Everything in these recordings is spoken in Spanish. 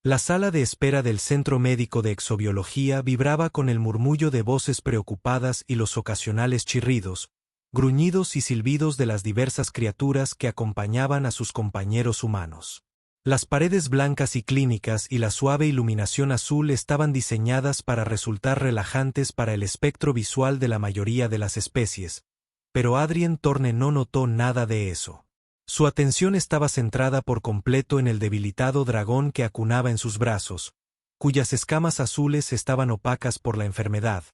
La sala de espera del Centro Médico de Exobiología vibraba con el murmullo de voces preocupadas y los ocasionales chirridos, gruñidos y silbidos de las diversas criaturas que acompañaban a sus compañeros humanos. Las paredes blancas y clínicas y la suave iluminación azul estaban diseñadas para resultar relajantes para el espectro visual de la mayoría de las especies, pero Adrien Torne no notó nada de eso. Su atención estaba centrada por completo en el debilitado dragón que acunaba en sus brazos, cuyas escamas azules estaban opacas por la enfermedad,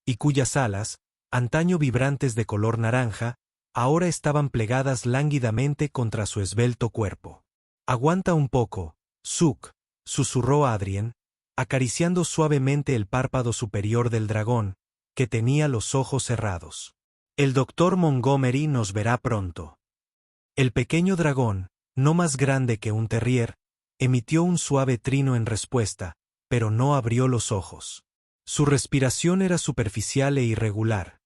y cuyas alas, antaño vibrantes de color naranja, ahora estaban plegadas lánguidamente contra su esbelto cuerpo. «Aguanta un poco, Zook», susurró Adrien, acariciando suavemente el párpado superior del dragón, que tenía los ojos cerrados. «El doctor Montgomery nos verá pronto». El pequeño dragón, no más grande que un terrier, emitió un suave trino en respuesta, pero no abrió los ojos. Su respiración era superficial e irregular.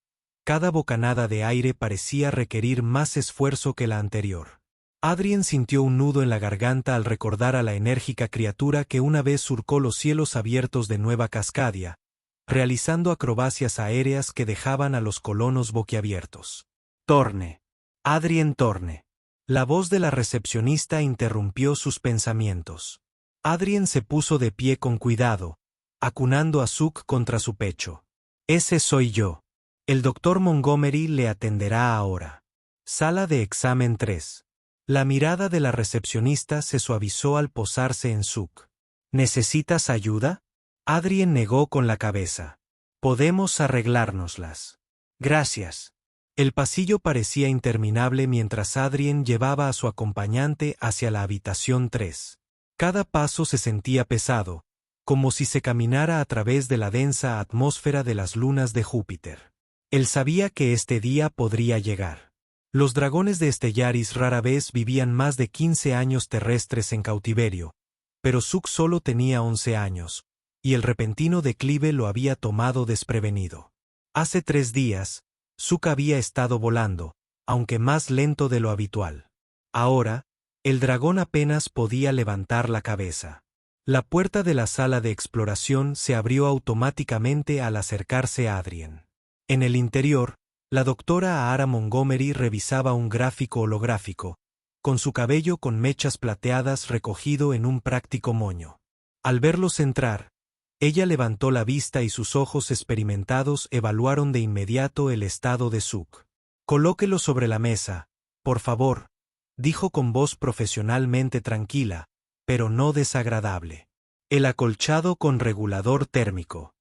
Cada bocanada de aire parecía requerir más esfuerzo que la anterior. Adrien sintió un nudo en la garganta al recordar a la enérgica criatura que una vez surcó los cielos abiertos de Nueva Cascadia, realizando acrobacias aéreas que dejaban a los colonos boquiabiertos. «Torne. Adrien Torne». La voz de la recepcionista interrumpió sus pensamientos. Adrien se puso de pie con cuidado, acunando a Zook contra su pecho. «Ese soy yo. El doctor Montgomery le atenderá ahora». Sala de examen 3. La mirada de la recepcionista se suavizó al posarse en Zook. «¿Necesitas ayuda?» Adrien negó con la cabeza. «Podemos arreglárnoslas». «Gracias». El pasillo parecía interminable mientras Adrien llevaba a su acompañante hacia la habitación 3. Cada paso se sentía pesado, como si se caminara a través de la densa atmósfera de las lunas de Júpiter. Él sabía que este día podría llegar. Los dragones de Stellaris rara vez vivían más de 15 años terrestres en cautiverio, pero Zook solo tenía 11 años, y el repentino declive lo había tomado desprevenido. Hace 3 días, Zook había estado volando, aunque más lento de lo habitual. Ahora, el dragón apenas podía levantar la cabeza. La puerta de la sala de exploración se abrió automáticamente al acercarse a Adrien. En el interior, la doctora Ahara Montgomery revisaba un gráfico holográfico, con su cabello con mechas plateadas recogido en un práctico moño. Al verlos entrar, ella levantó la vista y sus ojos experimentados evaluaron de inmediato el estado de Zook. «Colóquelo sobre la mesa, por favor», dijo con voz profesionalmente tranquila, pero no desagradable. «El acolchado con regulador térmico».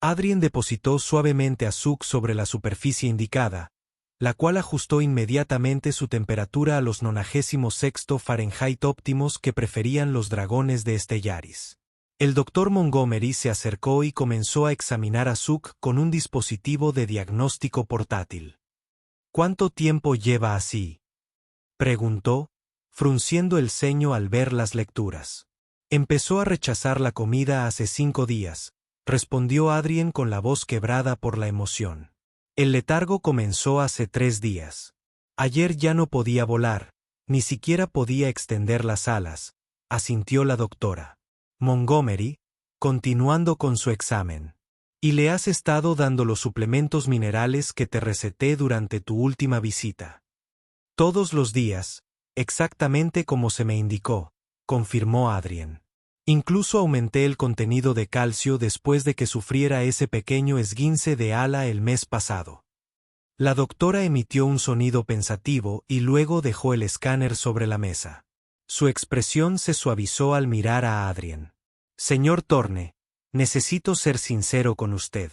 Adrien depositó suavemente a Zook sobre la superficie indicada, la cual ajustó inmediatamente su temperatura a los 96 Fahrenheit óptimos que preferían los dragones de Stellaris. El doctor Montgomery se acercó y comenzó a examinar a Zook con un dispositivo de diagnóstico portátil. «¿Cuánto tiempo lleva así?», preguntó, frunciendo el ceño al ver las lecturas. «Empezó a rechazar la comida hace 5 días», respondió Adrien con la voz quebrada por la emoción. «El letargo comenzó hace 3 días. Ayer ya no podía volar, ni siquiera podía extender las alas», asintió la doctora. Montgomery, continuando con su examen. «¿Y le has estado dando los suplementos minerales que te receté durante tu última visita?» «Todos los días, exactamente como se me indicó», confirmó Adrien. «Incluso aumenté el contenido de calcio después de que sufriera ese pequeño esguince de ala el mes pasado». La doctora emitió un sonido pensativo y luego dejó el escáner sobre la mesa. Su expresión se suavizó al mirar a Adrien. «Señor Torne, necesito ser sincero con usted.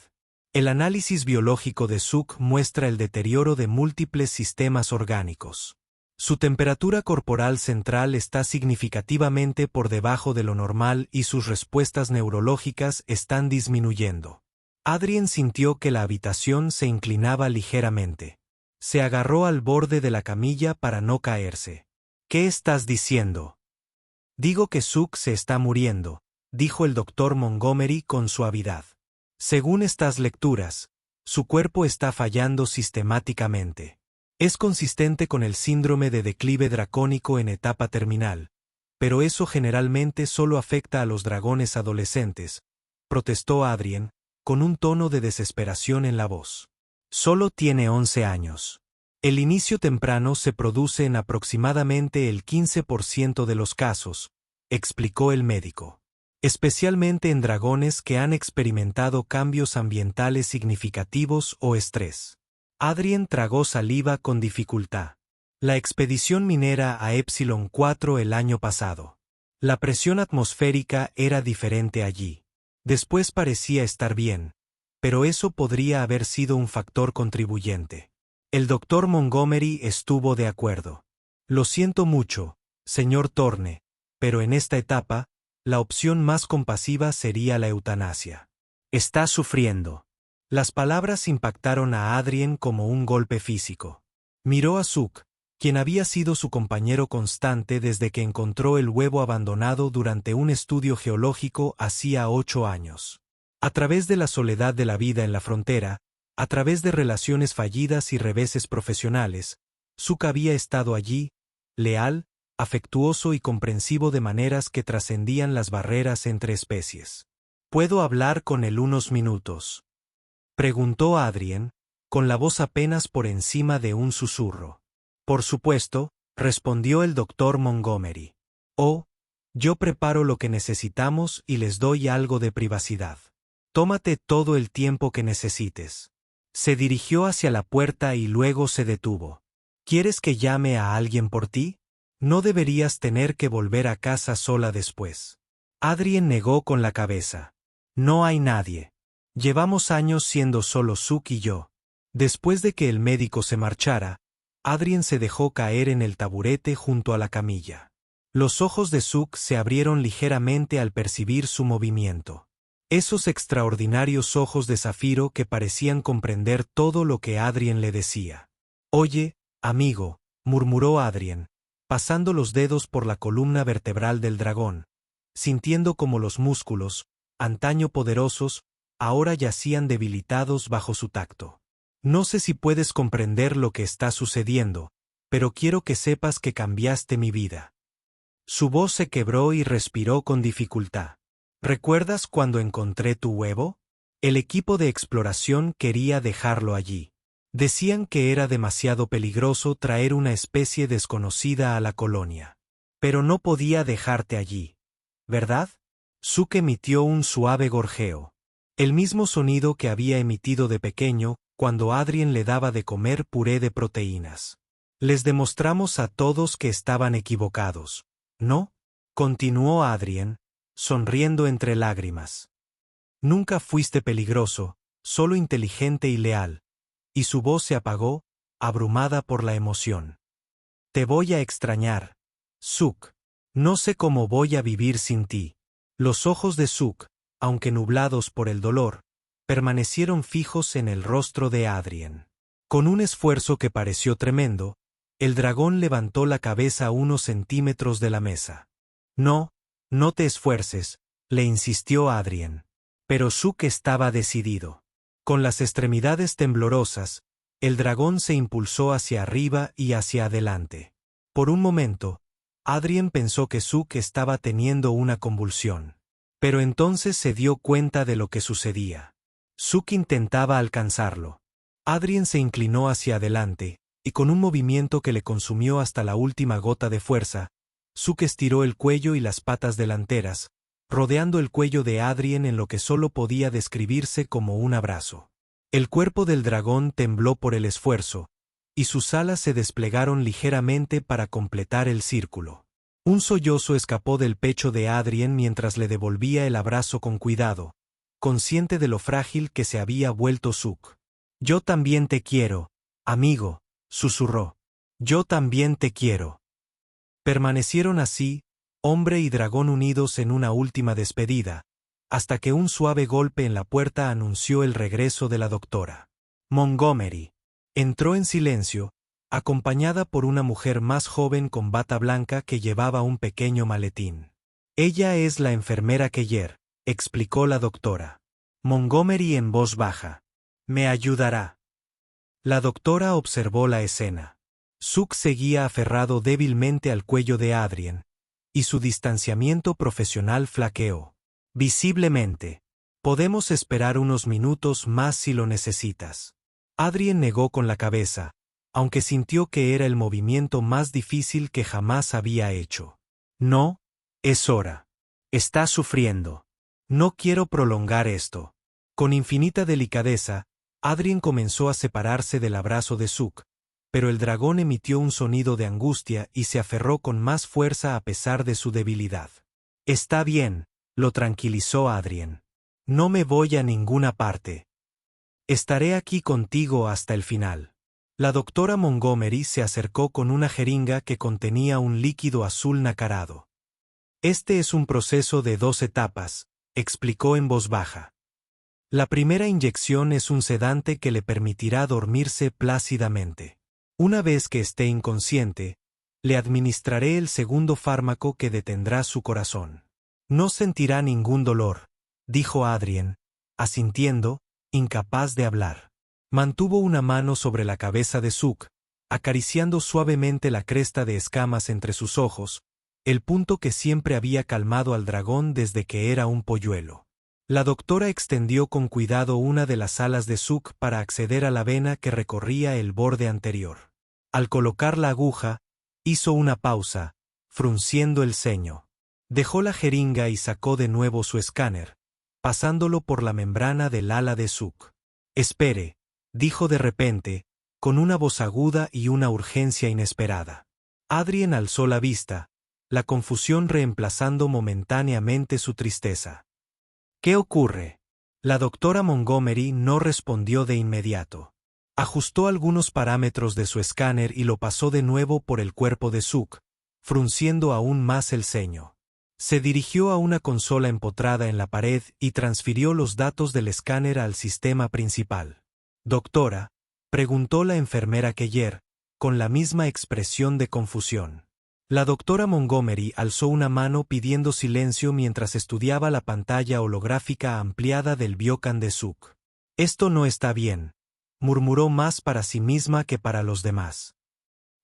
El análisis biológico de Zook muestra el deterioro de múltiples sistemas orgánicos. Su temperatura corporal central está significativamente por debajo de lo normal y sus respuestas neurológicas están disminuyendo». Adrien sintió que la habitación se inclinaba ligeramente. Se agarró al borde de la camilla para no caerse. «¿Qué estás diciendo?» «Digo que Zook se está muriendo», dijo el doctor Montgomery con suavidad. «Según estas lecturas, su cuerpo está fallando sistemáticamente. Es consistente con el síndrome de declive dracónico en etapa terminal, Pero eso generalmente solo afecta a los dragones adolescentes, protestó Adrien, con un tono de desesperación en la voz. Solo tiene 11 años. El inicio temprano se produce en aproximadamente el 15% de los casos, explicó el médico. Especialmente en dragones que han experimentado cambios ambientales significativos o estrés. Adrien tragó saliva con dificultad. La expedición minera a Epsilon 4 el año pasado. La presión atmosférica era diferente allí. Después parecía estar bien, pero eso podría haber sido un factor contribuyente. El doctor Montgomery estuvo de acuerdo. Lo siento mucho, señor Thorne, pero en esta etapa, la opción más compasiva sería la eutanasia. Está sufriendo. Las palabras impactaron a Adrien como un golpe físico. Miró a Suk, quien había sido su compañero constante desde que encontró el huevo abandonado durante un estudio geológico hacía 8 años. A través de la soledad de la vida en la frontera, a través de relaciones fallidas y reveses profesionales, Suk había estado allí, leal, afectuoso y comprensivo de maneras que trascendían las barreras entre especies. ¿Puedo hablar con él unos minutos?, preguntó Adrien, con la voz apenas por encima de un susurro. Por supuesto, respondió el doctor Montgomery. Oh, yo preparo lo que necesitamos y les doy algo de privacidad. Tómate todo el tiempo que necesites. Se dirigió hacia la puerta y luego se detuvo. ¿Quieres que llame a alguien por ti? No deberías tener que volver a casa sola después. Adrien negó con la cabeza. No hay nadie. Llevamos años siendo solo Suk y yo. Después de que el médico se marchara, Adrien se dejó caer en el taburete junto a la camilla. Los ojos de Suk se abrieron ligeramente al percibir su movimiento. Esos extraordinarios ojos de zafiro que parecían comprender todo lo que Adrien le decía. Oye, amigo, murmuró Adrien, pasando los dedos por la columna vertebral del dragón, sintiendo como los músculos, antaño poderosos, ahora yacían debilitados bajo su tacto. No sé si puedes comprender lo que está sucediendo, pero quiero que sepas que cambiaste mi vida. Su voz se quebró y respiró con dificultad. ¿Recuerdas cuando encontré tu huevo? El equipo de exploración quería dejarlo allí. Decían que era demasiado peligroso traer una especie desconocida a la colonia. Pero no podía dejarte allí, ¿verdad? Suk emitió un suave gorjeo. El mismo sonido que había emitido de pequeño, cuando Adrien le daba de comer puré de proteínas. Les demostramos a todos que estaban equivocados, ¿no? Continuó Adrien, sonriendo entre lágrimas. Nunca fuiste peligroso, solo inteligente y leal. Y su voz se apagó, abrumada por la emoción. Te voy a extrañar, Suk. No sé cómo voy a vivir sin ti. Los ojos de Suk, aunque nublados por el dolor, permanecieron fijos en el rostro de Adrien. Con un esfuerzo que pareció tremendo, el dragón levantó la cabeza unos centímetros de la mesa. No, no te esfuerces, le insistió Adrien. Pero Suk estaba decidido. Con las extremidades temblorosas, el dragón se impulsó hacia arriba y hacia adelante. Por un momento, Adrien pensó que Suk estaba teniendo una convulsión. Pero entonces se dio cuenta de lo que sucedía. Suk intentaba alcanzarlo. Adrien se inclinó hacia adelante, y con un movimiento que le consumió hasta la última gota de fuerza, Suk estiró el cuello y las patas delanteras, rodeando el cuello de Adrien en lo que solo podía describirse como un abrazo. El cuerpo del dragón tembló por el esfuerzo, y sus alas se desplegaron ligeramente para completar el círculo. Un sollozo escapó del pecho de Adrien mientras le devolvía el abrazo con cuidado, consciente de lo frágil que se había vuelto Suk. Yo también te quiero, amigo, susurró. Yo también te quiero. Permanecieron así, hombre y dragón unidos en una última despedida, hasta que un suave golpe en la puerta anunció el regreso de la doctora. Montgomery. Entró en silencio, acompañada por una mujer más joven con bata blanca que llevaba un pequeño maletín. Ella es la enfermera Keller, explicó la doctora. Montgomery en voz baja. Me ayudará. La doctora observó la escena. Suk seguía aferrado débilmente al cuello de Adrien, y su distanciamiento profesional flaqueó. Visiblemente. Podemos esperar unos minutos más si lo necesitas. Adrien negó con la cabeza, aunque sintió que era el movimiento más difícil que jamás había hecho. No, es hora. Está sufriendo. No quiero prolongar esto. Con infinita delicadeza, Adrien comenzó a separarse del abrazo de Zook, pero el dragón emitió un sonido de angustia y se aferró con más fuerza a pesar de su debilidad. Está bien, lo tranquilizó Adrien. No me voy a ninguna parte. Estaré aquí contigo hasta el final. La doctora Montgomery se acercó con una jeringa que contenía un líquido azul nacarado. Este es un proceso de 2 etapas, explicó en voz baja. La primera inyección es un sedante que le permitirá dormirse plácidamente. Una vez que esté inconsciente, le administraré el segundo fármaco que detendrá su corazón. No sentirá ningún dolor, dijo Adrien, asintiendo, incapaz de hablar. Mantuvo una mano sobre la cabeza de Zook, acariciando suavemente la cresta de escamas entre sus ojos, el punto que siempre había calmado al dragón desde que era un polluelo. La doctora extendió con cuidado una de las alas de Zook para acceder a la vena que recorría el borde anterior. Al colocar la aguja, hizo una pausa, frunciendo el ceño. Dejó la jeringa y sacó de nuevo su escáner, pasándolo por la membrana del ala de Zook. Espere, dijo de repente, con una voz aguda y una urgencia inesperada. Adrien alzó la vista, la confusión reemplazando momentáneamente su tristeza. ¿Qué ocurre? La doctora Montgomery no respondió de inmediato. Ajustó algunos parámetros de su escáner y lo pasó de nuevo por el cuerpo de Zook, frunciendo aún más el ceño. Se dirigió a una consola empotrada en la pared y transfirió los datos del escáner al sistema principal. «Doctora», preguntó la enfermera Keller, con la misma expresión de confusión. La doctora Montgomery alzó una mano pidiendo silencio mientras estudiaba la pantalla holográfica ampliada del Biocan de Zook. «Esto no está bien», murmuró más para sí misma que para los demás.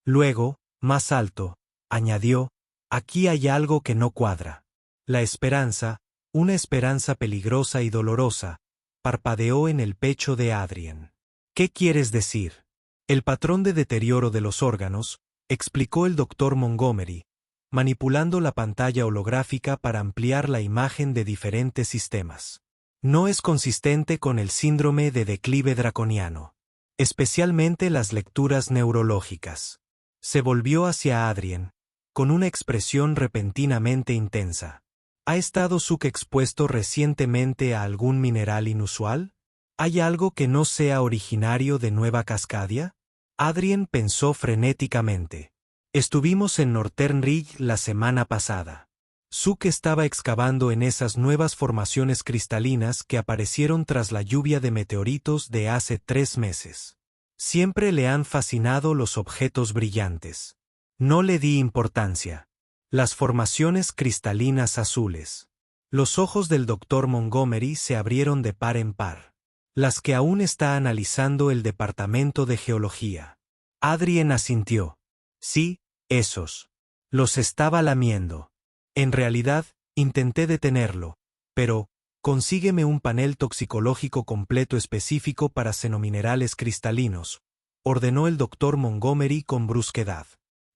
Luego, más alto, añadió, «Aquí hay algo que no cuadra». La esperanza, una esperanza peligrosa y dolorosa, parpadeó en el pecho de Adrien. «¿Qué quieres decir?» «El patrón de deterioro de los órganos», explicó el doctor Montgomery, manipulando la pantalla holográfica para ampliar la imagen de diferentes sistemas. «No es consistente con el síndrome de declive draconiano, especialmente las lecturas neurológicas». Se volvió hacia Adrien, con una expresión repentinamente intensa. ¿Ha estado Zook expuesto recientemente a algún mineral inusual? ¿Hay algo que no sea originario de Nueva Cascadia? Adrien pensó frenéticamente. Estuvimos en Northern Ridge la semana pasada. Zook estaba excavando en esas nuevas formaciones cristalinas que aparecieron tras la lluvia de meteoritos de hace 3 meses. Siempre le han fascinado los objetos brillantes. No le di importancia. Las formaciones cristalinas azules. Los ojos del doctor Montgomery se abrieron de par en par. Las que aún está analizando el Departamento de Geología. Adrien asintió. Sí, esos. Los estaba lamiendo. En realidad, intenté detenerlo, pero, consígueme un panel toxicológico completo específico para xenominerales cristalinos, ordenó el doctor Montgomery con brusquedad.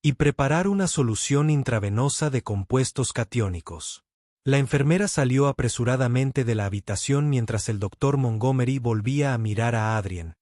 Y preparar una solución intravenosa de compuestos catiónicos. La enfermera salió apresuradamente de la habitación mientras el doctor Montgomery volvía a mirar a Adrien,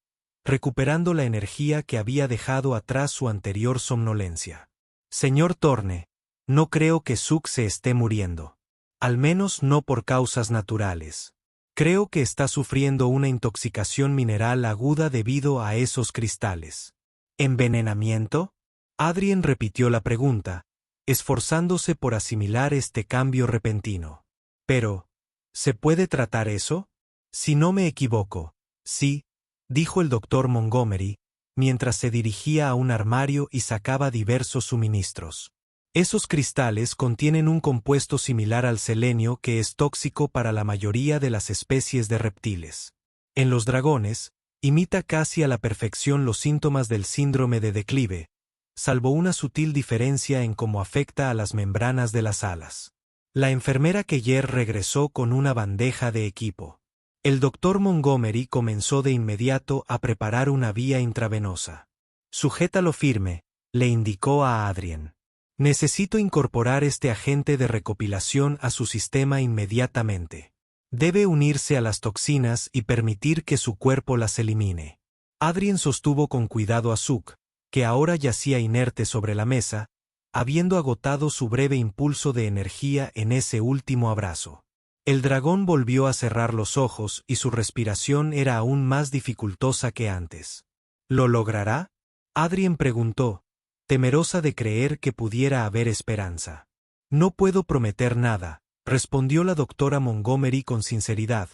recuperando la energía que había dejado atrás su anterior somnolencia. Señor Thorne, no creo que Zook se esté muriendo. Al menos no por causas naturales. Creo que está sufriendo una intoxicación mineral aguda debido a esos cristales. ¿Envenenamiento? Adrien repitió la pregunta, esforzándose por asimilar este cambio repentino. Pero, ¿se puede tratar eso? Si no me equivoco, sí, dijo el doctor Montgomery, mientras se dirigía a un armario y sacaba diversos suministros. Esos cristales contienen un compuesto similar al selenio que es tóxico para la mayoría de las especies de reptiles. En los dragones, imita casi a la perfección los síntomas del síndrome de declive, salvo una sutil diferencia en cómo afecta a las membranas de las alas. La enfermera Keller regresó con una bandeja de equipo. El doctor Montgomery comenzó de inmediato a preparar una vía intravenosa. «Sujétalo firme», le indicó a Adrien. «Necesito incorporar este agente de recopilación a su sistema inmediatamente. Debe unirse a las toxinas y permitir que su cuerpo las elimine». Adrien sostuvo con cuidado a Suk, que ahora yacía inerte sobre la mesa, habiendo agotado su breve impulso de energía en ese último abrazo. El dragón volvió a cerrar los ojos y su respiración era aún más dificultosa que antes. ¿Lo logrará?, Adrien preguntó, temerosa de creer que pudiera haber esperanza. «No puedo prometer nada», respondió la doctora Montgomery con sinceridad,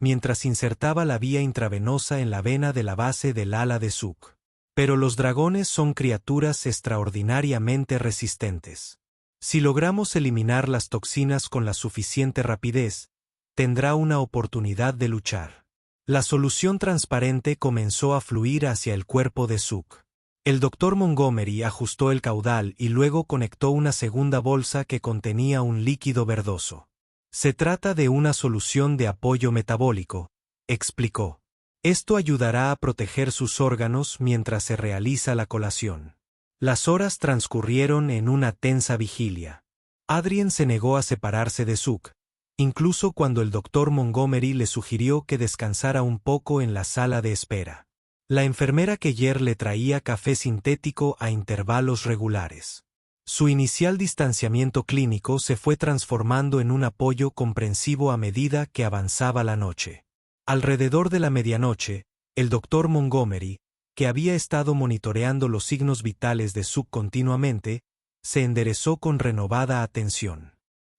mientras insertaba la vía intravenosa en la vena de la base del ala de Suk. «Pero los dragones son criaturas extraordinariamente resistentes. Si logramos eliminar las toxinas con la suficiente rapidez, tendrá una oportunidad de luchar». La solución transparente comenzó a fluir hacia el cuerpo de Suk. El doctor Montgomery ajustó el caudal y luego conectó una segunda bolsa que contenía un líquido verdoso. «Se trata de una solución de apoyo metabólico», explicó. «Esto ayudará a proteger sus órganos mientras se realiza la colación». Las horas transcurrieron en una tensa vigilia. Adrien se negó a separarse de Suk, incluso cuando el doctor Montgomery le sugirió que descansara un poco en la sala de espera. La enfermera Keller le traía café sintético a intervalos regulares. Su inicial distanciamiento clínico se fue transformando en un apoyo comprensivo a medida que avanzaba la noche. Alrededor de la medianoche, el doctor Montgomery, que había estado monitoreando los signos vitales de Suk continuamente, se enderezó con renovada atención.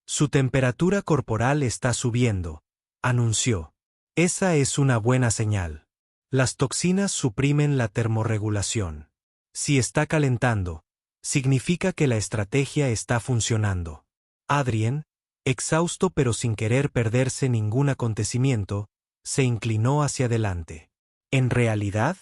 «Su temperatura corporal está subiendo», anunció. «Esa es una buena señal. Las toxinas suprimen la termorregulación. Si está calentando, significa que la estrategia está funcionando». Adrien, exhausto pero sin querer perderse ningún acontecimiento, se inclinó hacia adelante. «¿En realidad?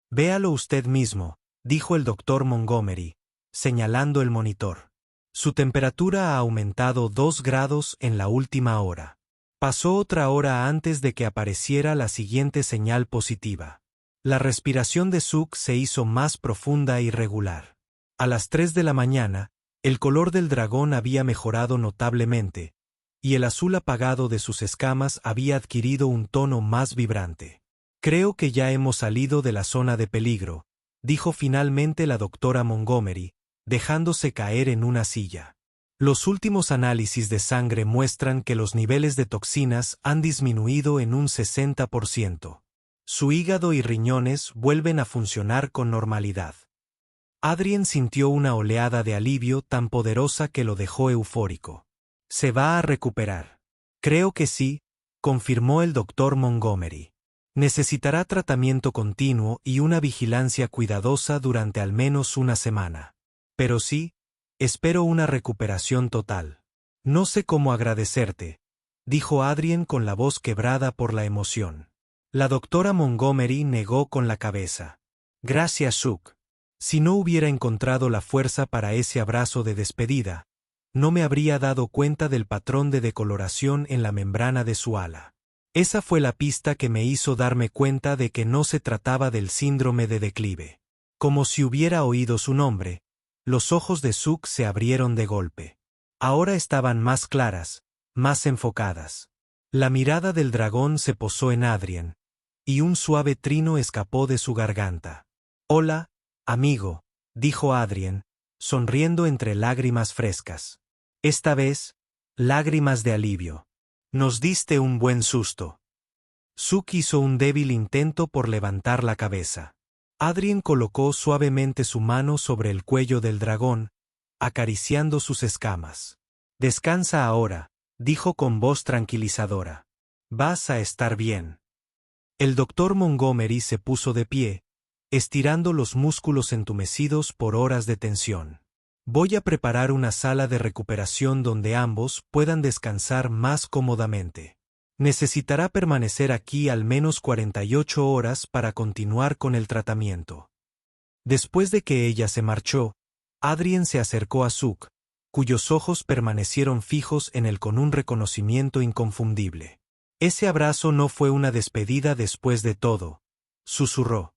Véalo usted mismo», dijo el doctor Montgomery, señalando el monitor. «Su temperatura ha aumentado 2 grados en la última hora. Pasó otra hora antes de que apareciera la siguiente señal positiva. La respiración de Suk se hizo más profunda y regular. A las 3 de la mañana, el color del dragón había mejorado notablemente, y el azul apagado de sus escamas había adquirido un tono más vibrante. «Creo que ya hemos salido de la zona de peligro», dijo finalmente la doctora Montgomery, dejándose caer en una silla. «Los últimos análisis de sangre muestran que los niveles de toxinas han disminuido en un 60%. Su hígado y riñones vuelven a funcionar con normalidad». Adrien sintió una oleada de alivio tan poderosa que lo dejó eufórico. «¿Se va a recuperar?» «Creo que sí», confirmó el doctor Montgomery. «Necesitará tratamiento continuo y una vigilancia cuidadosa durante al menos una semana. Pero sí, espero una recuperación total». «No sé cómo agradecerte», dijo Adrien con la voz quebrada por la emoción. La doctora Montgomery negó con la cabeza. «Gracias, Suk. Si no hubiera encontrado la fuerza para ese abrazo de despedida, no me habría dado cuenta del patrón de decoloración en la membrana de su ala. Esa fue la pista que me hizo darme cuenta de que no se trataba del síndrome de declive». Como si hubiera oído su nombre, los ojos de Suk se abrieron de golpe. Ahora estaban más claras, más enfocadas. La mirada del dragón se posó en Adrien, y un suave trino escapó de su garganta. «Hola, amigo», dijo Adrien, sonriendo entre lágrimas frescas. Esta vez, lágrimas de alivio. «Nos diste un buen susto». Suk hizo un débil intento por levantar la cabeza. Adrien colocó suavemente su mano sobre el cuello del dragón, acariciando sus escamas. «Descansa ahora», dijo con voz tranquilizadora. «Vas a estar bien». El doctor Montgomery se puso de pie, estirando los músculos entumecidos por horas de tensión. «Voy a preparar una sala de recuperación donde ambos puedan descansar más cómodamente. Necesitará permanecer aquí al menos 48 horas para continuar con el tratamiento». Después de que ella se marchó, Adrien se acercó a Suk, cuyos ojos permanecieron fijos en él con un reconocimiento inconfundible. Ese abrazo no fue una despedida después de todo, susurró.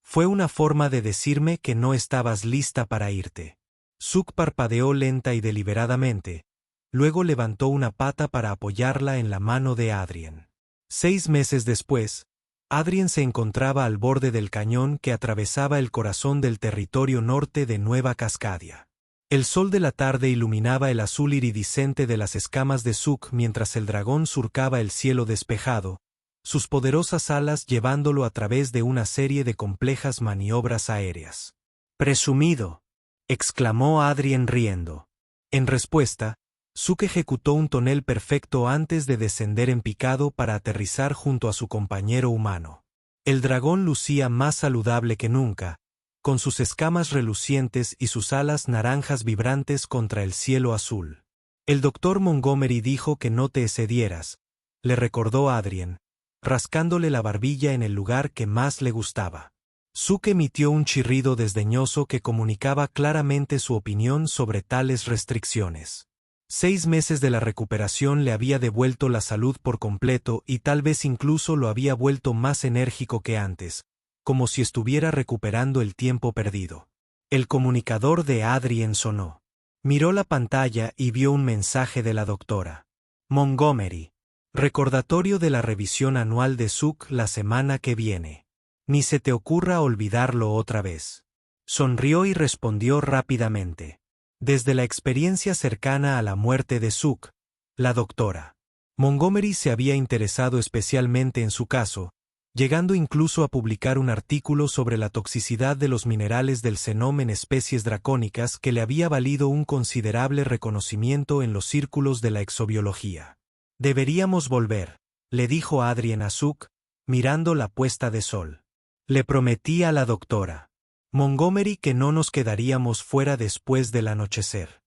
Fue una forma de decirme que no estabas lista para irte. Suk parpadeó lenta y deliberadamente, luego levantó una pata para apoyarla en la mano de Adrien. 6 meses después, Adrien se encontraba al borde del cañón que atravesaba el corazón del territorio norte de Nueva Cascadia. El sol de la tarde iluminaba el azul iridiscente de las escamas de Suk mientras el dragón surcaba el cielo despejado, sus poderosas alas llevándolo a través de una serie de complejas maniobras aéreas. «Presumido», exclamó Adrien riendo. En respuesta, Suk ejecutó un tonel perfecto antes de descender en picado para aterrizar junto a su compañero humano. El dragón lucía más saludable que nunca, con sus escamas relucientes y sus alas naranjas vibrantes contra el cielo azul. El doctor Montgomery dijo que no te excedieras, le recordó Adrien, rascándole la barbilla en el lugar que más le gustaba. Suk emitió un chirrido desdeñoso que comunicaba claramente su opinión sobre tales restricciones. 6 meses de la recuperación le había devuelto la salud por completo y tal vez incluso lo había vuelto más enérgico que antes, como si estuviera recuperando el tiempo perdido. El comunicador de Adrien sonó. Miró la pantalla y vio un mensaje de la doctora. Montgomery. Recordatorio de la revisión anual de Suk la semana que viene. Ni se te ocurra olvidarlo otra vez. Sonrió y respondió rápidamente. Desde la experiencia cercana a la muerte de Suk, la doctora Montgomery se había interesado especialmente en su caso, llegando incluso a publicar un artículo sobre la toxicidad de los minerales del xenón en especies dracónicas que le había valido un considerable reconocimiento en los círculos de la exobiología. Deberíamos volver, le dijo Adrien a Suk, mirando la puesta de sol. Le prometí a la doctora Montgomery que no nos quedaríamos fuera después del anochecer.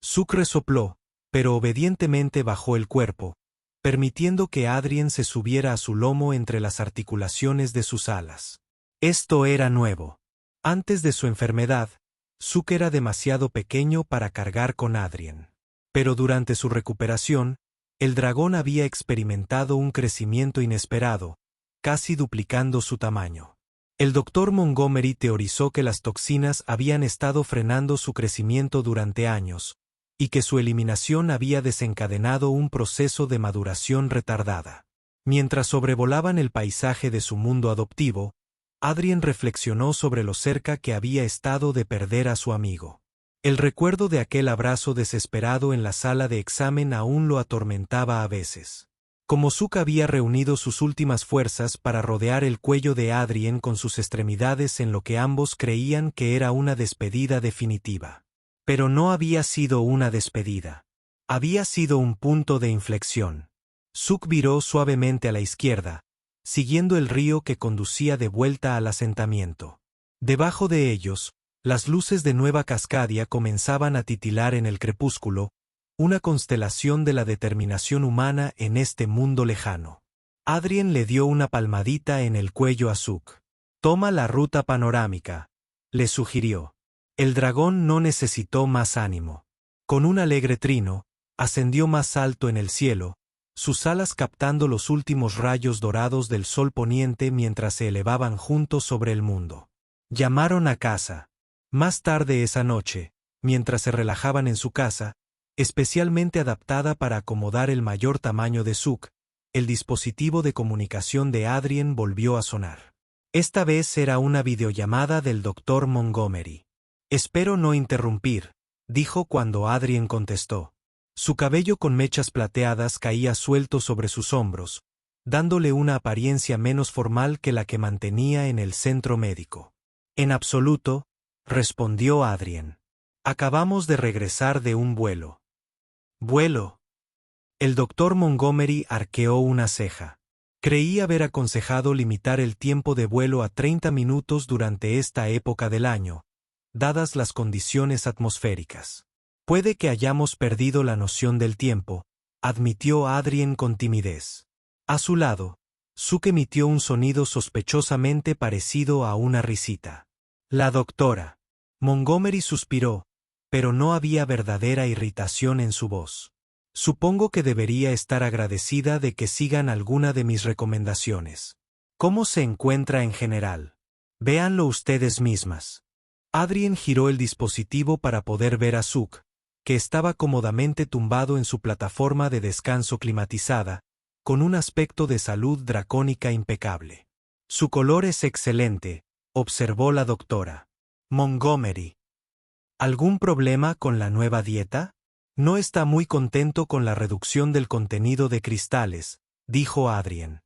Suk resopló, pero obedientemente bajó el cuerpo, permitiendo que Adrien se subiera a su lomo entre las articulaciones de sus alas. Esto era nuevo. Antes de su enfermedad, Suk era demasiado pequeño para cargar con Adrien. Pero durante su recuperación, el dragón había experimentado un crecimiento inesperado, casi duplicando su tamaño. El doctor Montgomery teorizó que las toxinas habían estado frenando su crecimiento durante años, y que su eliminación había desencadenado un proceso de maduración retardada. Mientras sobrevolaban el paisaje de su mundo adoptivo, Adrien reflexionó sobre lo cerca que había estado de perder a su amigo. El recuerdo de aquel abrazo desesperado en la sala de examen aún lo atormentaba a veces. Como Suk había reunido sus últimas fuerzas para rodear el cuello de Adrien con sus extremidades en lo que ambos creían que era una despedida definitiva. Pero no había sido una despedida. Había sido un punto de inflexión. Suk viró suavemente a la izquierda, siguiendo el río que conducía de vuelta al asentamiento. Debajo de ellos, las luces de Nueva Cascadia comenzaban a titilar en el crepúsculo, una constelación de la determinación humana en este mundo lejano. Adrien le dio una palmadita en el cuello a Suk. «Toma la ruta panorámica», le sugirió. El dragón no necesitó más ánimo. Con un alegre trino, ascendió más alto en el cielo, sus alas captando los últimos rayos dorados del sol poniente mientras se elevaban juntos sobre el mundo. Llamaron a casa. Más tarde esa noche, mientras se relajaban en su casa, especialmente adaptada para acomodar el mayor tamaño de Suk, el dispositivo de comunicación de Adrien volvió a sonar. Esta vez era una videollamada del doctor Montgomery. «Espero no interrumpir», dijo cuando Adrien contestó. Su cabello con mechas plateadas caía suelto sobre sus hombros, dándole una apariencia menos formal que la que mantenía en el centro médico. «En absoluto», respondió Adrien. «Acabamos de regresar de un vuelo». «¿Vuelo?» El doctor Montgomery arqueó una ceja. Creí haber aconsejado limitar el tiempo de vuelo a 30 minutos durante esta época del año, dadas las condiciones atmosféricas. «Puede que hayamos perdido la noción del tiempo», admitió Adrien con timidez. A su lado, Suk emitió un sonido sospechosamente parecido a una risita. «La doctora Montgomery suspiró, pero no había verdadera irritación en su voz. Supongo que debería estar agradecida de que sigan alguna de mis recomendaciones. ¿Cómo se encuentra en general? Véanlo ustedes mismas. Adrien giró el dispositivo para poder ver a Suk, que estaba cómodamente tumbado en su plataforma de descanso climatizada, con un aspecto de salud dracónica impecable. Su color es excelente, observó la doctora. Montgomery. ¿Algún problema con la nueva dieta? No está muy contento con la reducción del contenido de cristales, dijo Adrien.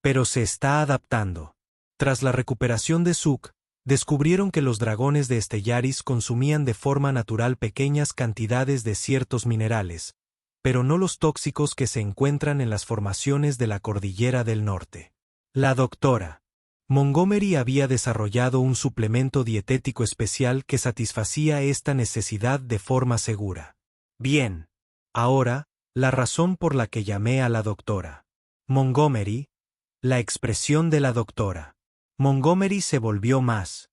Pero se está adaptando. Tras la recuperación de Suk, descubrieron que los dragones de Stellaris consumían de forma natural pequeñas cantidades de ciertos minerales, pero no los tóxicos que se encuentran en las formaciones de la cordillera del norte. La doctora Montgomery había desarrollado un suplemento dietético especial que satisfacía esta necesidad de forma segura. Bien. Ahora, la razón por la que llamé a la doctora Montgomery, la expresión de la doctora Montgomery se volvió más.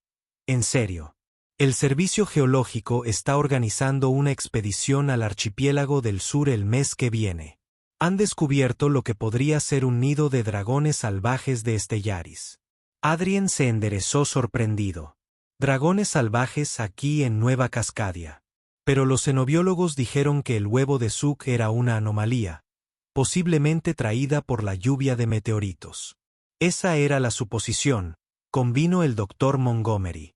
En serio. El Servicio Geológico está organizando una expedición al archipiélago del sur el mes que viene. Han descubierto lo que podría ser un nido de dragones salvajes de Stellaris. Adrien se enderezó sorprendido. Dragones salvajes aquí en Nueva Cascadia. Pero los xenobiólogos dijeron que el huevo de Suk era una anomalía, posiblemente traída por la lluvia de meteoritos. Esa era la suposición, convino el doctor Montgomery.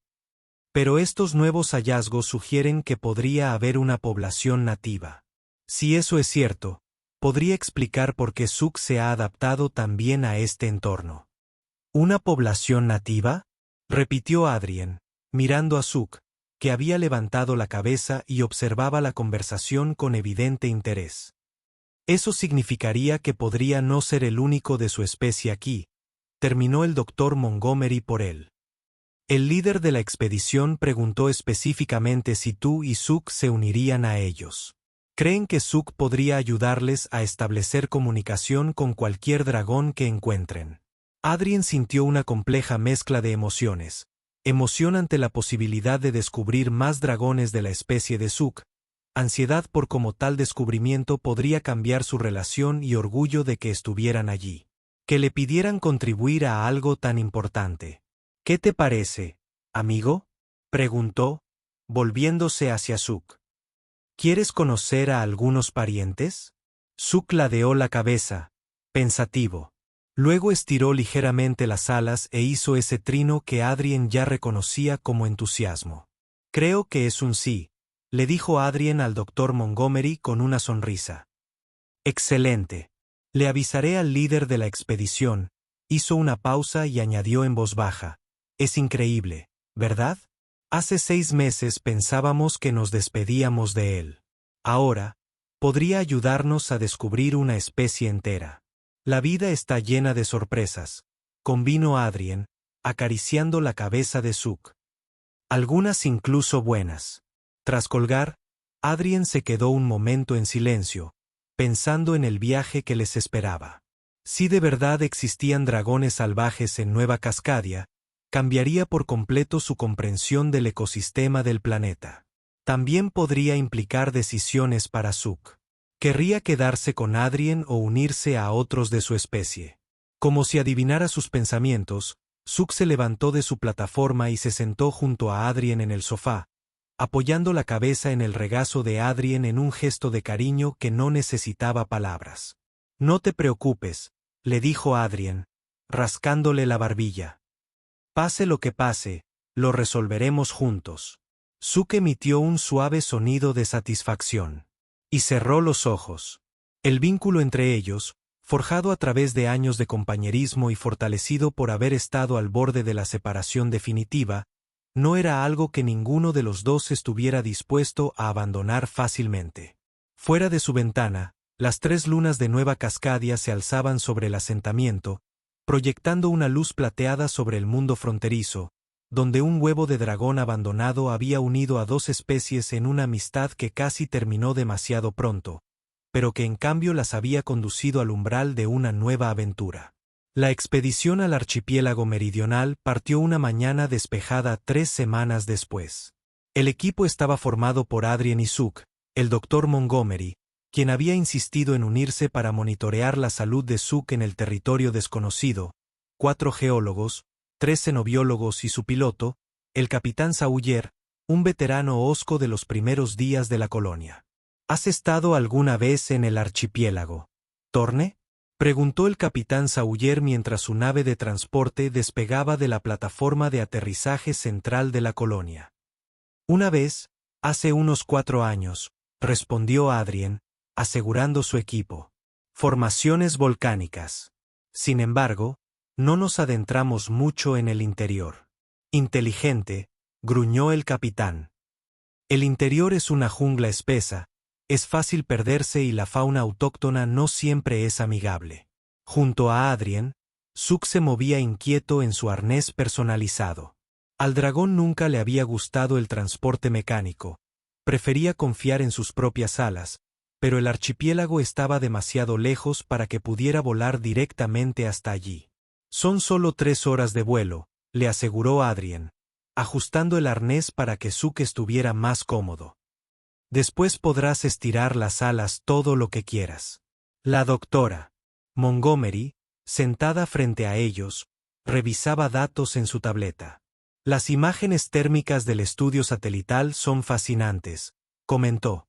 Pero estos nuevos hallazgos sugieren que podría haber una población nativa. Si eso es cierto, podría explicar por qué Suk se ha adaptado tan bien a este entorno. ¿Una población nativa? Repitió Adrien, mirando a Suk, que había levantado la cabeza y observaba la conversación con evidente interés. Eso significaría que podría no ser el único de su especie aquí, terminó el doctor Montgomery por él. El líder de la expedición preguntó específicamente si tú y Suk se unirían a ellos. Creen que Suk podría ayudarles a establecer comunicación con cualquier dragón que encuentren. Adrien sintió una compleja mezcla de emociones. Emoción ante la posibilidad de descubrir más dragones de la especie de Suk, ansiedad por cómo tal descubrimiento podría cambiar su relación y orgullo de que estuvieran allí. Que le pidieran contribuir a algo tan importante. ¿Qué te parece, amigo? Preguntó, volviéndose hacia Suk. ¿Quieres conocer a algunos parientes? Suk ladeó la cabeza, pensativo. Luego estiró ligeramente las alas e hizo ese trino que Adrien ya reconocía como entusiasmo. Creo que es un sí, le dijo Adrien al doctor Montgomery con una sonrisa. Excelente. Le avisaré al líder de la expedición. Hizo una pausa y añadió en voz baja. Es increíble, ¿verdad? Hace 6 meses pensábamos que nos despedíamos de él. Ahora, podría ayudarnos a descubrir una especie entera. La vida está llena de sorpresas, convino Adrien, acariciando la cabeza de Suk. Algunas incluso buenas. Tras colgar, Adrien se quedó un momento en silencio, pensando en el viaje que les esperaba. Si de verdad existían dragones salvajes en Nueva Cascadia, cambiaría por completo su comprensión del ecosistema del planeta. También podría implicar decisiones para Suk. ¿Querría quedarse con Adrien o unirse a otros de su especie? Como si adivinara sus pensamientos, Suk se levantó de su plataforma y se sentó junto a Adrien en el sofá, apoyando la cabeza en el regazo de Adrien en un gesto de cariño que no necesitaba palabras. No te preocupes, le dijo Adrien, rascándole la barbilla. Pase lo que pase, lo resolveremos juntos. Suk emitió un suave sonido de satisfacción. Y cerró los ojos. El vínculo entre ellos, forjado a través de años de compañerismo y fortalecido por haber estado al borde de la separación definitiva, no era algo que ninguno de los dos estuviera dispuesto a abandonar fácilmente. Fuera de su ventana, las 3 lunas de Nueva Cascadia se alzaban sobre el asentamiento, proyectando una luz plateada sobre el mundo fronterizo, donde un huevo de dragón abandonado había unido a 2 especies en una amistad que casi terminó demasiado pronto, pero que en cambio las había conducido al umbral de una nueva aventura. La expedición al archipiélago meridional partió una mañana despejada 3 semanas después. El equipo estaba formado por Adrien y Suk, el Dr. Montgomery, quien había insistido en unirse para monitorear la salud de Suk en el territorio desconocido, 4 geólogos, 3 xenobiólogos y su piloto, el capitán Sawyer, un veterano hosco de los primeros días de la colonia. ¿Has estado alguna vez en el archipiélago, Torne? Preguntó el capitán Sawyer mientras su nave de transporte despegaba de la plataforma de aterrizaje central de la colonia. Una vez, hace unos 4 años, respondió Adrien, asegurando su equipo. Formaciones volcánicas. Sin embargo, no nos adentramos mucho en el interior. Inteligente, gruñó el capitán. El interior es una jungla espesa, es fácil perderse y la fauna autóctona no siempre es amigable. Junto a Adrien, Suk se movía inquieto en su arnés personalizado. Al dragón nunca le había gustado el transporte mecánico, prefería confiar en sus propias alas, pero el archipiélago estaba demasiado lejos para que pudiera volar directamente hasta allí. Son solo 3 horas de vuelo, le aseguró Adrien, ajustando el arnés para que Suk estuviera más cómodo. Después podrás estirar las alas todo lo que quieras. La doctora Montgomery, sentada frente a ellos, revisaba datos en su tableta. Las imágenes térmicas del estudio satelital son fascinantes, comentó.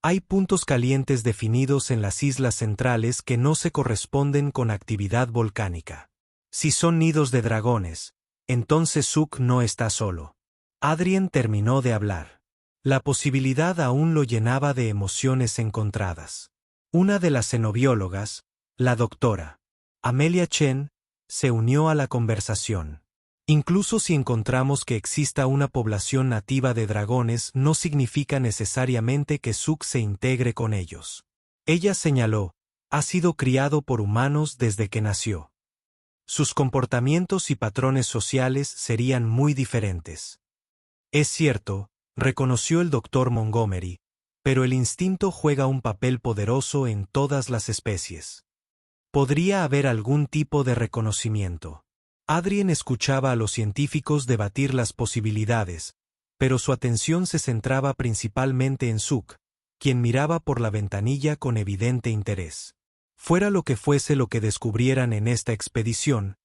Hay puntos calientes definidos en las islas centrales que no se corresponden con actividad volcánica. Si son nidos de dragones, entonces Suk no está solo. Adrien terminó de hablar. La posibilidad aún lo llenaba de emociones encontradas. Una de las xenobiólogas, la doctora Amelia Chen, se unió a la conversación. Incluso si encontramos que exista una población nativa de dragones, no significa necesariamente que Suk se integre con ellos. Ella señaló, ha sido criado por humanos desde que nació. Sus comportamientos y patrones sociales serían muy diferentes. Es cierto, reconoció el Dr. Montgomery, pero el instinto juega un papel poderoso en todas las especies. Podría haber algún tipo de reconocimiento. Adrien escuchaba a los científicos debatir las posibilidades, pero su atención se centraba principalmente en Suk, quien miraba por la ventanilla con evidente interés. Fuera lo que fuese lo que descubrieran en esta expedición,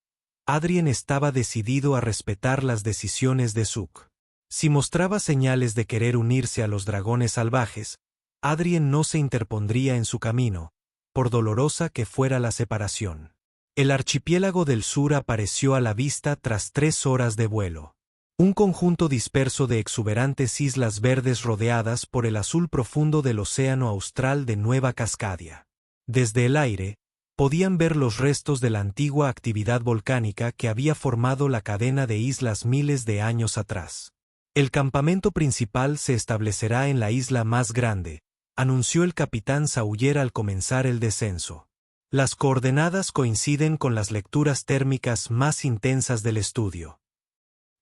Adrien estaba decidido a respetar las decisiones de Suk. Si mostraba señales de querer unirse a los dragones salvajes, Adrien no se interpondría en su camino, por dolorosa que fuera la separación. El archipiélago del sur apareció a la vista tras 3 horas de vuelo. Un conjunto disperso de exuberantes islas verdes rodeadas por el azul profundo del océano austral de Nueva Cascadia. Desde el aire, podían ver los restos de la antigua actividad volcánica que había formado la cadena de islas miles de años atrás. El campamento principal se establecerá en la isla más grande, anunció el capitán Sawyer al comenzar el descenso. Las coordenadas coinciden con las lecturas térmicas más intensas del estudio.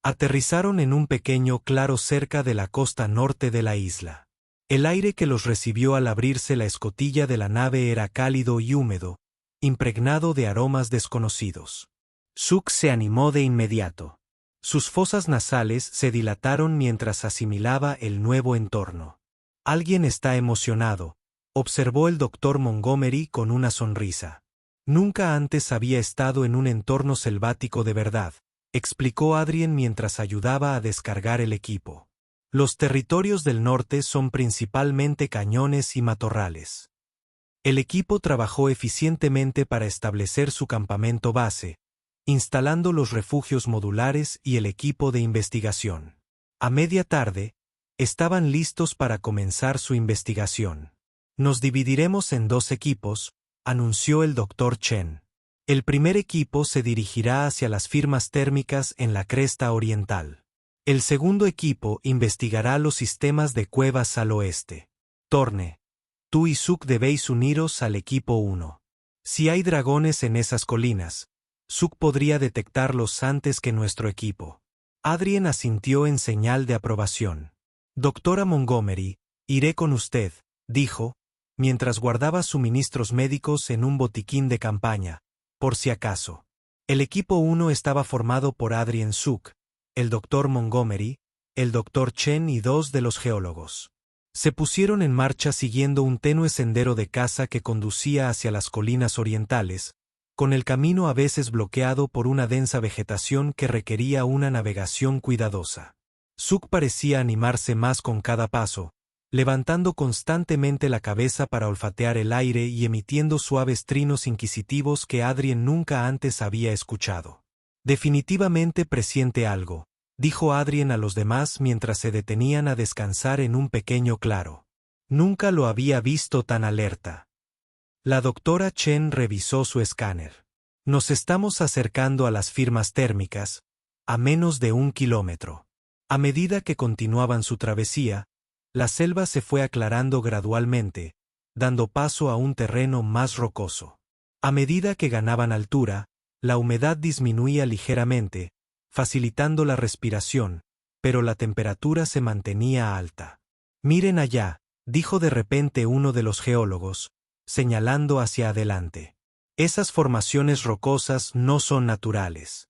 Aterrizaron en un pequeño claro cerca de la costa norte de la isla. El aire que los recibió al abrirse la escotilla de la nave era cálido y húmedo, impregnado de aromas desconocidos. Suk se animó de inmediato. Sus fosas nasales se dilataron mientras asimilaba el nuevo entorno. Alguien está emocionado, observó el Dr. Montgomery con una sonrisa. Nunca antes había estado en un entorno selvático de verdad, explicó Adrien mientras ayudaba a descargar el equipo. Los territorios del norte son principalmente cañones y matorrales. El equipo trabajó eficientemente para establecer su campamento base, instalando los refugios modulares y el equipo de investigación. A media tarde, estaban listos para comenzar su investigación. Nos dividiremos en 2 equipos, anunció el Dr. Chen. El primer equipo se dirigirá hacia las firmas térmicas en la cresta oriental. El segundo equipo investigará los sistemas de cuevas al oeste. Torne, tú y Suk debéis uniros al equipo 1. Si hay dragones en esas colinas, Suk podría detectarlos antes que nuestro equipo. Adrien asintió en señal de aprobación. Doctora Montgomery, iré con usted, dijo, mientras guardaba suministros médicos en un botiquín de campaña, por si acaso. El equipo 1 estaba formado por Adrien Suk, el Dr. Montgomery, el Dr. Chen y 2 de los geólogos. Se pusieron en marcha siguiendo un tenue sendero de caza que conducía hacia las colinas orientales, con el camino a veces bloqueado por una densa vegetación que requería una navegación cuidadosa. Suk parecía animarse más con cada paso, levantando constantemente la cabeza para olfatear el aire y emitiendo suaves trinos inquisitivos que Adrien nunca antes había escuchado. Definitivamente presiente algo, dijo Adrien a los demás mientras se detenían a descansar en un pequeño claro. Nunca lo había visto tan alerta. La doctora Chen revisó su escáner. Nos estamos acercando a las firmas térmicas, a menos de 1 kilómetro. A medida que continuaban su travesía, la selva se fue aclarando gradualmente, dando paso a un terreno más rocoso. A medida que ganaban altura, la humedad disminuía ligeramente, facilitando la respiración, pero la temperatura se mantenía alta. Miren allá, dijo de repente uno de los geólogos, señalando hacia adelante. Esas formaciones rocosas no son naturales.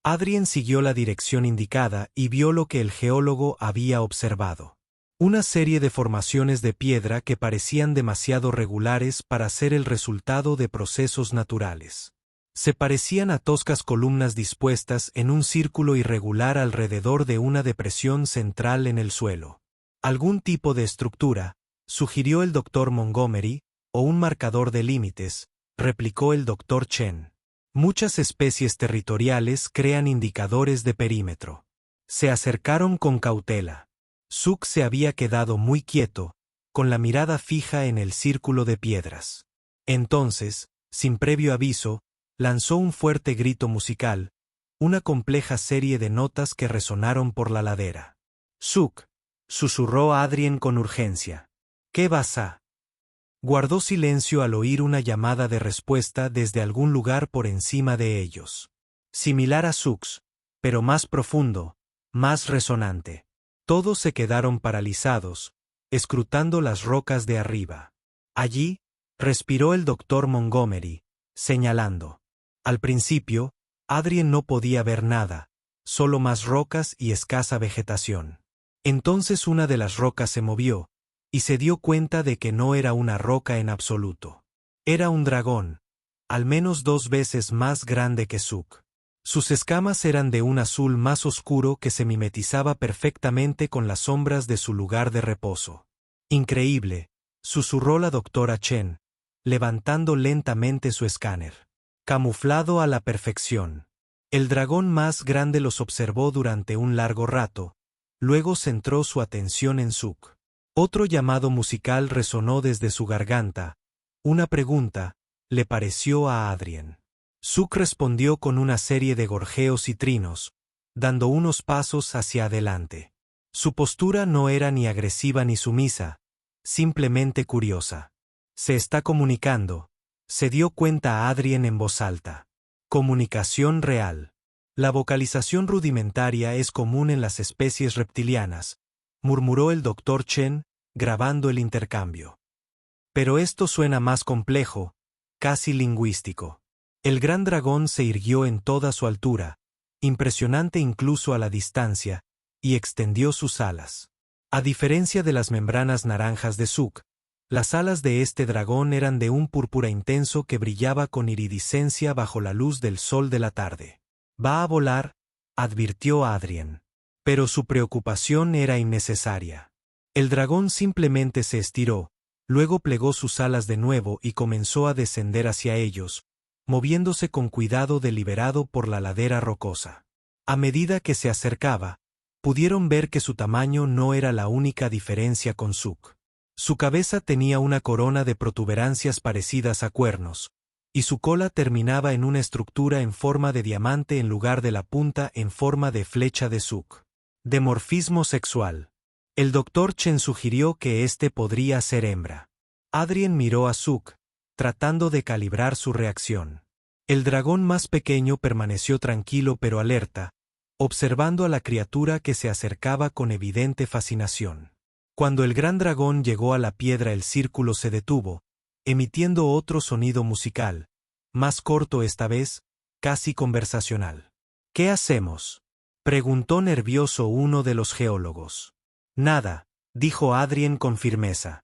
Adrien siguió la dirección indicada y vio lo que el geólogo había observado. Una serie de formaciones de piedra que parecían demasiado regulares para ser el resultado de procesos naturales. Se parecían a toscas columnas dispuestas en un círculo irregular alrededor de una depresión central en el suelo. Algún tipo de estructura, sugirió el Dr. Montgomery, o un marcador de límites, replicó el Dr. Chen. Muchas especies territoriales crean indicadores de perímetro. Se acercaron con cautela. Suk se había quedado muy quieto, con la mirada fija en el círculo de piedras. Entonces, sin previo aviso, lanzó un fuerte grito musical, una compleja serie de notas que resonaron por la ladera. «Suk», susurró Adrien con urgencia. «¿Qué vas a?» Guardó silencio al oír una llamada de respuesta desde algún lugar por encima de ellos. Similar a Suks, pero más profundo, más resonante. Todos se quedaron paralizados, escrutando las rocas de arriba. Allí, respiró el Dr. Montgomery, señalando. Al principio, Adrien no podía ver nada, solo más rocas y escasa vegetación. Entonces una de las rocas se movió, y se dio cuenta de que no era una roca en absoluto. Era un dragón, al menos 2 veces más grande que Suk. Sus escamas eran de un azul más oscuro que se mimetizaba perfectamente con las sombras de su lugar de reposo. Increíble, susurró la doctora Chen, levantando lentamente su escáner. Camuflado a la perfección. El dragón más grande los observó durante un largo rato, luego centró su atención en Suk. Otro llamado musical resonó desde su garganta. Una pregunta le pareció a Adrien. Suk respondió con una serie de gorjeos y trinos, dando unos pasos hacia adelante. Su postura no era ni agresiva ni sumisa, simplemente curiosa. Se está comunicando, se dio cuenta a Adrien en voz alta. Comunicación real. La vocalización rudimentaria es común en las especies reptilianas, murmuró el Dr. Chen, grabando el intercambio. Pero esto suena más complejo, casi lingüístico. El gran dragón se irguió en toda su altura, impresionante incluso a la distancia, y extendió sus alas. A diferencia de las membranas naranjas de Suk, las alas de este dragón eran de un púrpura intenso que brillaba con iridiscencia bajo la luz del sol de la tarde. «Va a volar», advirtió Adrien. Pero su preocupación era innecesaria. El dragón simplemente se estiró, luego plegó sus alas de nuevo y comenzó a descender hacia ellos, moviéndose con cuidado deliberado por la ladera rocosa. A medida que se acercaba, pudieron ver que su tamaño no era la única diferencia con Suk. Su cabeza tenía una corona de protuberancias parecidas a cuernos, y su cola terminaba en una estructura en forma de diamante en lugar de la punta en forma de flecha de Suk. Dimorfismo sexual. El Dr. Chen sugirió que este podría ser hembra. Adrien miró a Suk, tratando de calibrar su reacción. El dragón más pequeño permaneció tranquilo pero alerta, observando a la criatura que se acercaba con evidente fascinación. Cuando el gran dragón llegó a la piedra, el círculo se detuvo, emitiendo otro sonido musical, más corto esta vez, casi conversacional. «¿Qué hacemos?», Preguntó nervioso uno de los geólogos. Nada, dijo Adrien con firmeza.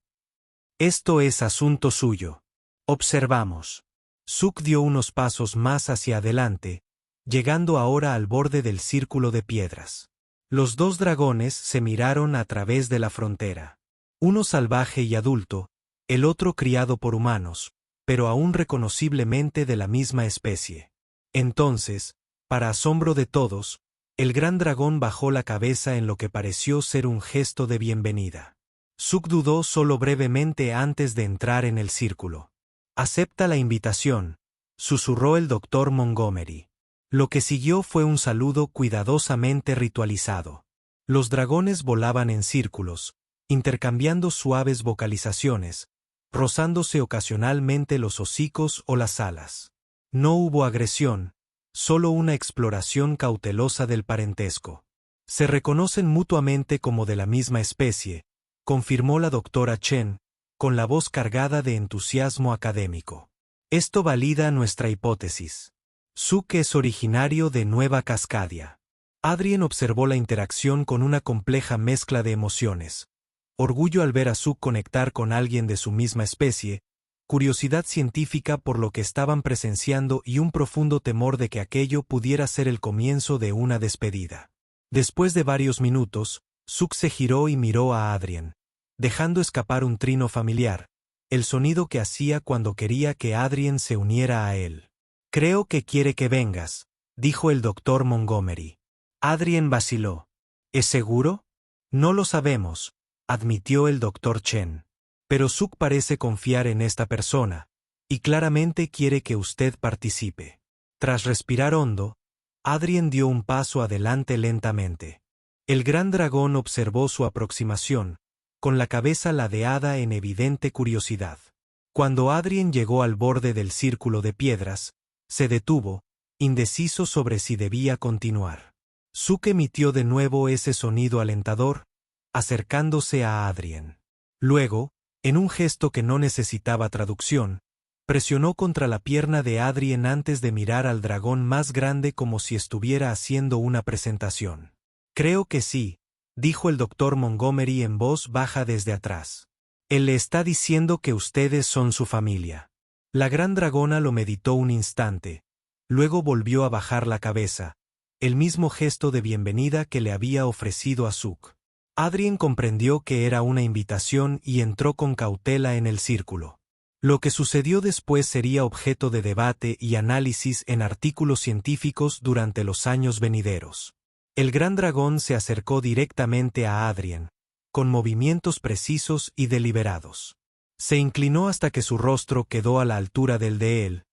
Esto es asunto suyo. Observamos. Zook dio unos pasos más hacia adelante, llegando ahora al borde del círculo de piedras. Los dos dragones se miraron a través de la frontera. Uno salvaje y adulto, el otro criado por humanos, pero aún reconociblemente de la misma especie. Entonces, para asombro de todos, el gran dragón bajó la cabeza en lo que pareció ser un gesto de bienvenida. Zook dudó solo brevemente antes de entrar en el círculo. «Acepta la invitación», susurró el doctor Montgomery. Lo que siguió fue un saludo cuidadosamente ritualizado. Los dragones volaban en círculos, intercambiando suaves vocalizaciones, rozándose ocasionalmente los hocicos o las alas. No hubo agresión, solo una exploración cautelosa del parentesco. Se reconocen mutuamente como de la misma especie, confirmó la doctora Chen, con la voz cargada de entusiasmo académico. Esto valida nuestra hipótesis. Zook es originario de Nueva Cascadia. Adrien observó la interacción con una compleja mezcla de emociones. Orgullo al ver a Zook conectar con alguien de su misma especie, curiosidad científica por lo que estaban presenciando y un profundo temor de que aquello pudiera ser el comienzo de una despedida. Después de varios minutos, Zook se giró y miró a Adrien, dejando escapar un trino familiar, el sonido que hacía cuando quería que Adrien se uniera a él. «Creo que quiere que vengas», dijo el doctor Montgomery. Adrien vaciló. «¿Es seguro?» «No lo sabemos», admitió el doctor Chen. «Pero Zook parece confiar en esta persona, y claramente quiere que usted participe». Tras respirar hondo, Adrien dio un paso adelante lentamente. El gran dragón observó su aproximación, con la cabeza ladeada en evidente curiosidad. Cuando Adrien llegó al borde del círculo de piedras, se detuvo, indeciso sobre si debía continuar. Zook emitió de nuevo ese sonido alentador, acercándose a Adrien. Luego, en un gesto que no necesitaba traducción, presionó contra la pierna de Adrien antes de mirar al dragón más grande como si estuviera haciendo una presentación. «Creo que sí», dijo el doctor Montgomery en voz baja desde atrás. «Él le está diciendo que ustedes son su familia». La gran dragona lo meditó un instante, luego volvió a bajar la cabeza, el mismo gesto de bienvenida que le había ofrecido a Zook. Adrien comprendió que era una invitación y entró con cautela en el círculo. Lo que sucedió después sería objeto de debate y análisis en artículos científicos durante los años venideros. El gran dragón se acercó directamente a Adrien, con movimientos precisos y deliberados. Se inclinó hasta que su rostro quedó a la altura del de él,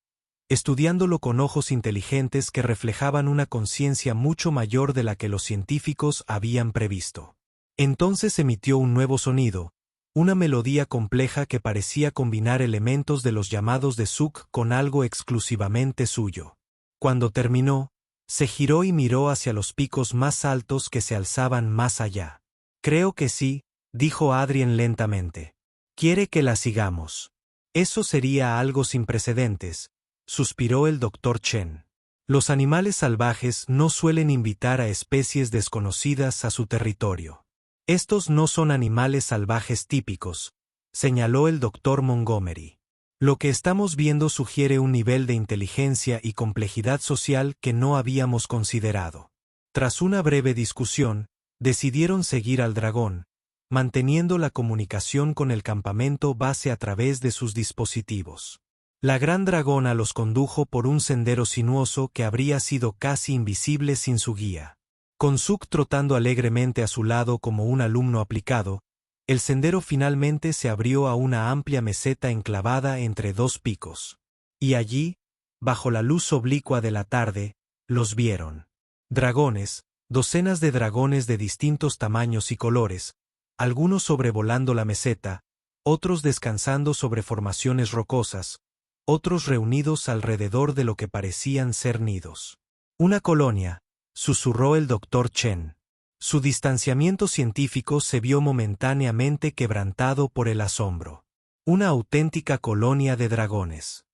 estudiándolo con ojos inteligentes que reflejaban una conciencia mucho mayor de la que los científicos habían previsto. Entonces emitió un nuevo sonido, una melodía compleja que parecía combinar elementos de los llamados de Zook con algo exclusivamente suyo. Cuando terminó, se giró y miró hacia los picos más altos que se alzaban más allá. «Creo que sí», dijo Adrien lentamente. «Quiere que la sigamos». «Eso sería algo sin precedentes», suspiró el doctor Chen. «Los animales salvajes no suelen invitar a especies desconocidas a su territorio. Estos no son animales salvajes típicos», señaló el doctor Montgomery. «Lo que estamos viendo sugiere un nivel de inteligencia y complejidad social que no habíamos considerado». Tras una breve discusión, decidieron seguir al dragón, manteniendo la comunicación con el campamento base a través de sus dispositivos. La gran dragona los condujo por un sendero sinuoso que habría sido casi invisible sin su guía. Con Zook trotando alegremente a su lado como un alumno aplicado, el sendero finalmente se abrió a una amplia meseta enclavada entre dos picos. Y allí, bajo la luz oblicua de la tarde, los vieron. Dragones, docenas de dragones de distintos tamaños y colores, algunos sobrevolando la meseta, otros descansando sobre formaciones rocosas, otros reunidos alrededor de lo que parecían ser nidos. «Una colonia», susurró el doctor Chen. Su distanciamiento científico se vio momentáneamente quebrantado por el asombro. «Una auténtica colonia de dragones».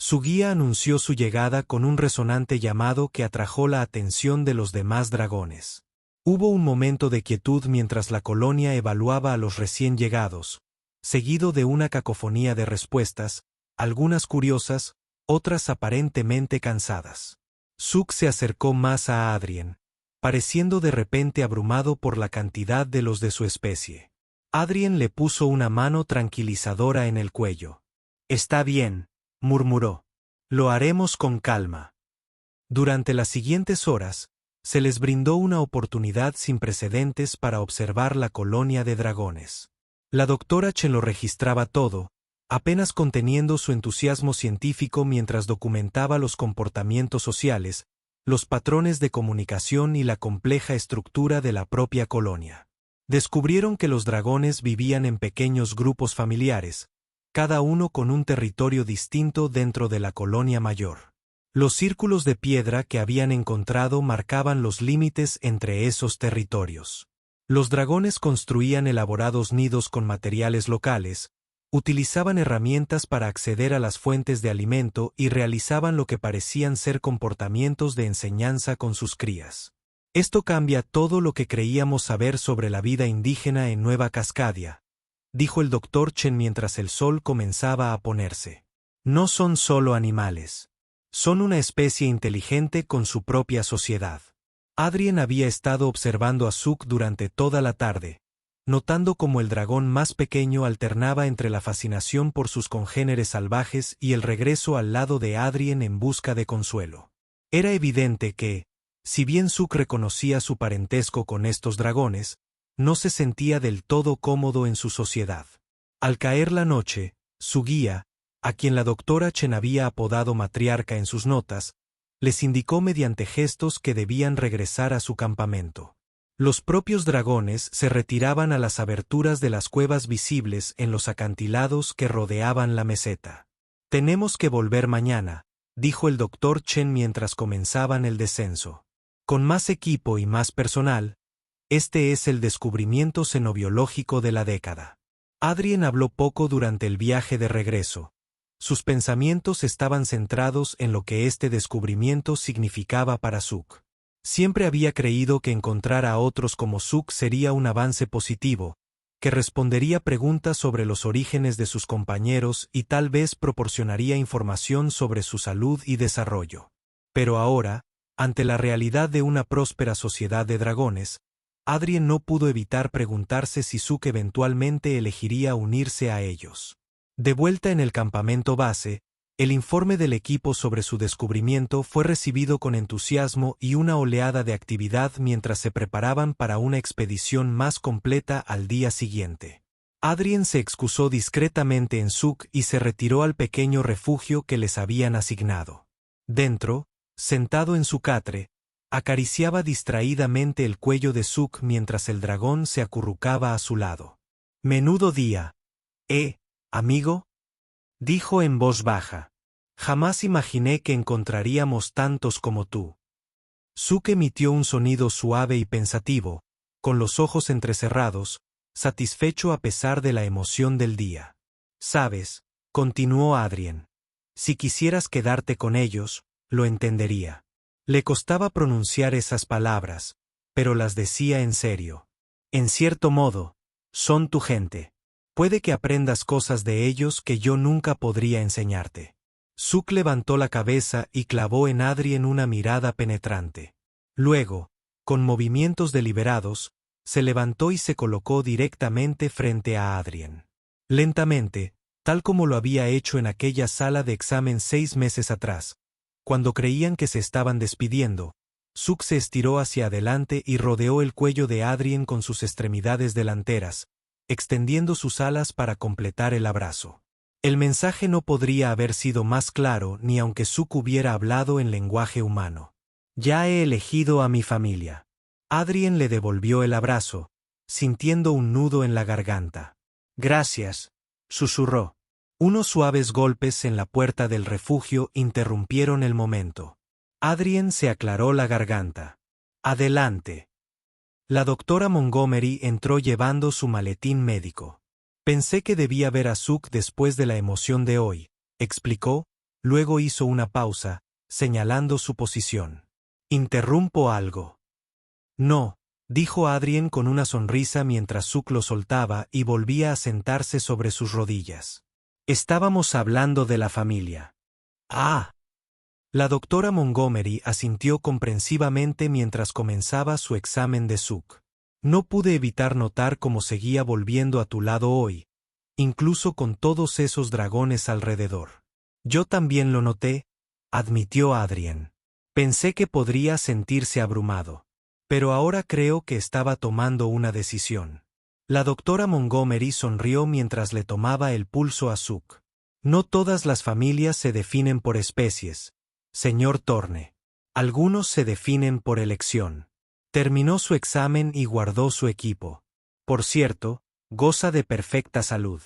Su guía anunció su llegada con un resonante llamado que atrajo la atención de los demás dragones. Hubo un momento de quietud mientras la colonia evaluaba a los recién llegados, seguido de una cacofonía de respuestas, algunas curiosas, otras aparentemente cansadas. Zook se acercó más a Adrien, pareciendo de repente abrumado por la cantidad de los de su especie. Adrien le puso una mano tranquilizadora en el cuello. «Está bien», murmuró. «Lo haremos con calma». Durante las siguientes horas, se les brindó una oportunidad sin precedentes para observar la colonia de dragones. La doctora Chen lo registraba todo, apenas conteniendo su entusiasmo científico mientras documentaba los comportamientos sociales, los patrones de comunicación y la compleja estructura de la propia colonia. Descubrieron que los dragones vivían en pequeños grupos familiares, cada uno con un territorio distinto dentro de la colonia mayor. Los círculos de piedra que habían encontrado marcaban los límites entre esos territorios. Los dragones construían elaborados nidos con materiales locales, utilizaban herramientas para acceder a las fuentes de alimento y realizaban lo que parecían ser comportamientos de enseñanza con sus crías. Esto cambia todo lo que creíamos saber sobre la vida indígena en Nueva Cascadia, dijo el doctor Chen mientras el sol comenzaba a ponerse. No son solo animales. Son una especie inteligente con su propia sociedad. Adrien había estado observando a Zook durante toda la tarde, notando cómo el dragón más pequeño alternaba entre la fascinación por sus congéneres salvajes y el regreso al lado de Adrien en busca de consuelo. Era evidente que, si bien Zook reconocía su parentesco con estos dragones, no se sentía del todo cómodo en su sociedad. Al caer la noche, su guía, a quien la doctora Chen había apodado matriarca en sus notas, les indicó mediante gestos que debían regresar a su campamento. Los propios dragones se retiraban a las aberturas de las cuevas visibles en los acantilados que rodeaban la meseta. «Tenemos que volver mañana», dijo el doctor Chen mientras comenzaban el descenso. «Con más equipo y más personal, este es el descubrimiento xenobiológico de la década». Adrien habló poco durante el viaje de regreso. Sus pensamientos estaban centrados en lo que este descubrimiento significaba para Zook. Siempre había creído que encontrar a otros como Zook sería un avance positivo, que respondería preguntas sobre los orígenes de sus compañeros y tal vez proporcionaría información sobre su salud y desarrollo. Pero ahora, ante la realidad de una próspera sociedad de dragones, Adrien no pudo evitar preguntarse si Zook eventualmente elegiría unirse a ellos. De vuelta en el campamento base, el informe del equipo sobre su descubrimiento fue recibido con entusiasmo y una oleada de actividad mientras se preparaban para una expedición más completa al día siguiente. Adrien se excusó discretamente en Zook y se retiró al pequeño refugio que les habían asignado. Dentro, sentado en su catre, acariciaba distraídamente el cuello de Zook mientras el dragón se acurrucaba a su lado. «Menudo día, amigo», dijo en voz baja. «Jamás imaginé que encontraríamos tantos como tú». Zook emitió un sonido suave y pensativo, con los ojos entrecerrados, satisfecho a pesar de la emoción del día. «Sabes», continuó Adrien, «si quisieras quedarte con ellos, lo entendería». Le costaba pronunciar esas palabras, pero las decía en serio. «En cierto modo, son tu gente. Puede que aprendas cosas de ellos que yo nunca podría enseñarte». Zook levantó la cabeza y clavó en Adrien una mirada penetrante. Luego, con movimientos deliberados, se levantó y se colocó directamente frente a Adrien. Lentamente, tal como lo había hecho en aquella sala de examen 6 meses atrás, cuando creían que se estaban despidiendo, Zook se estiró hacia adelante y rodeó el cuello de Adrien con sus extremidades delanteras, extendiendo sus alas para completar el abrazo. El mensaje no podría haber sido más claro ni aunque Zook hubiera hablado en lenguaje humano. «Ya he elegido a mi familia». Adrien le devolvió el abrazo, sintiendo un nudo en la garganta. «Gracias», susurró. Unos suaves golpes en la puerta del refugio interrumpieron el momento. Adrien se aclaró la garganta. «Adelante». La doctora Montgomery entró llevando su maletín médico. «Pensé que debía ver a Zook después de la emoción de hoy», explicó, Luego hizo una pausa, señalando su posición. ¿Interrumpo algo? No, dijo Adrien con una sonrisa mientras Suk lo soltaba y volvía a sentarse sobre sus rodillas. Estábamos hablando de la familia. Ah. La doctora Montgomery asintió comprensivamente mientras comenzaba su examen de Suk. No pude evitar notar cómo seguía volviendo a tu lado hoy, incluso con todos esos dragones alrededor. Yo también lo noté, admitió Adrien. Pensé que podría sentirse abrumado. Pero ahora creo que estaba tomando una decisión. La doctora Montgomery sonrió mientras le tomaba el pulso a Suk. No todas las familias se definen por especies, señor Thorne. Algunos se definen por elección. Terminó su examen y guardó su equipo. Por cierto, goza de perfecta salud.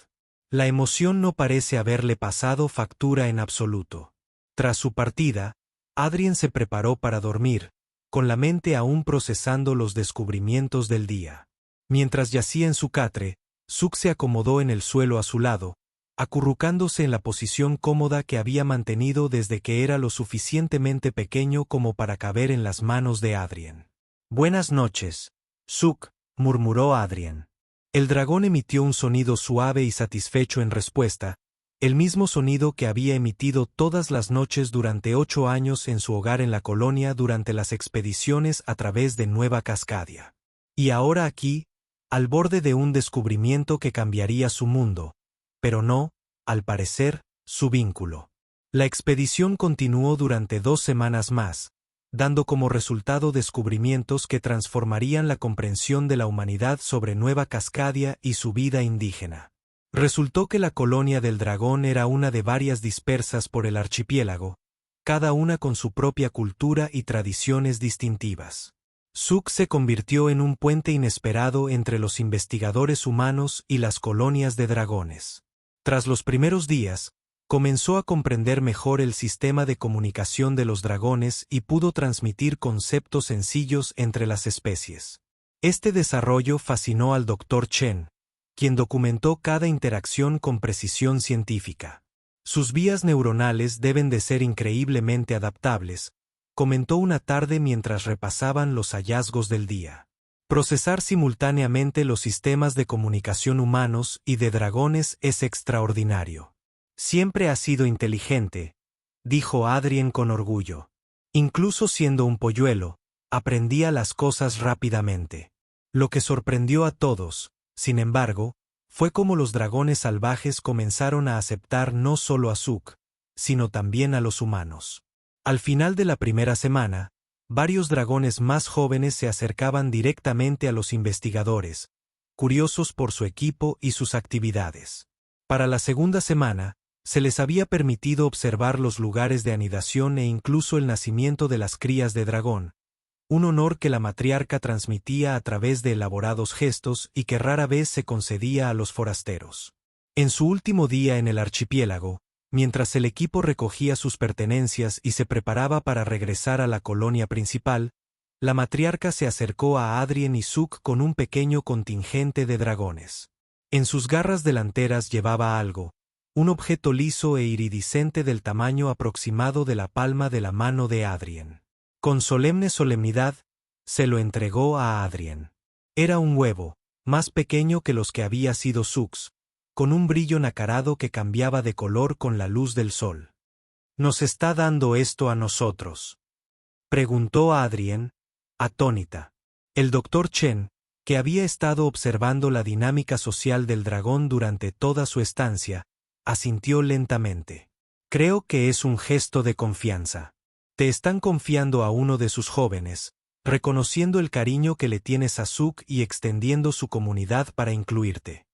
La emoción no parece haberle pasado factura en absoluto. Tras su partida, Adrien se preparó para dormir, con la mente aún procesando los descubrimientos del día. Mientras yacía en su catre, Suk se acomodó en el suelo a su lado, acurrucándose en la posición cómoda que había mantenido desde que era lo suficientemente pequeño como para caber en las manos de Adrien. Buenas noches, Suk, murmuró Adrien. El dragón emitió un sonido suave y satisfecho en respuesta, el mismo sonido que había emitido todas las noches durante 8 años en su hogar en la colonia durante las expediciones a través de Nueva Cascadia. Y ahora aquí, al borde de un descubrimiento que cambiaría su mundo, pero no, al parecer, su vínculo. La expedición continuó durante 2 semanas más, dando como resultado descubrimientos que transformarían la comprensión de la humanidad sobre Nueva Cascadia y su vida indígena. Resultó que la colonia del dragón era una de varias dispersas por el archipiélago, cada una con su propia cultura y tradiciones distintivas. Suk se convirtió en un puente inesperado entre los investigadores humanos y las colonias de dragones. Tras los primeros días, comenzó a comprender mejor el sistema de comunicación de los dragones y pudo transmitir conceptos sencillos entre las especies. Este desarrollo fascinó al Dr. Chen, quien documentó cada interacción con precisión científica. Sus vías neuronales deben de ser increíblemente adaptables, comentó una tarde mientras repasaban los hallazgos del día. Procesar simultáneamente los sistemas de comunicación humanos y de dragones es extraordinario. Siempre ha sido inteligente, dijo Adrien con orgullo. Incluso siendo un polluelo, aprendía las cosas rápidamente. Lo que sorprendió a todos, sin embargo, fue cómo los dragones salvajes comenzaron a aceptar no solo a Suk, sino también a los humanos. Al final de la primera semana, varios dragones más jóvenes se acercaban directamente a los investigadores, curiosos por su equipo y sus actividades. Para la segunda semana, se les había permitido observar los lugares de anidación e incluso el nacimiento de las crías de dragón, un honor que la matriarca transmitía a través de elaborados gestos y que rara vez se concedía a los forasteros. En su último día en el archipiélago, mientras el equipo recogía sus pertenencias y se preparaba para regresar a la colonia principal, la matriarca se acercó a Adrien y Suk con un pequeño contingente de dragones. En sus garras delanteras llevaba algo, un objeto liso e iridiscente del tamaño aproximado de la palma de la mano de Adrien. Con solemne solemnidad, se lo entregó a Adrien. Era un huevo, más pequeño que los que había sido Suks, con un brillo nacarado que cambiaba de color con la luz del sol. ¿Nos está dando esto a nosotros?, preguntó Adrien, atónita. El Dr. Chen, que había estado observando la dinámica social del dragón durante toda su estancia, asintió lentamente. Creo que es un gesto de confianza. Te están confiando a uno de sus jóvenes, reconociendo el cariño que le tienes a Suk y extendiendo su comunidad para incluirte.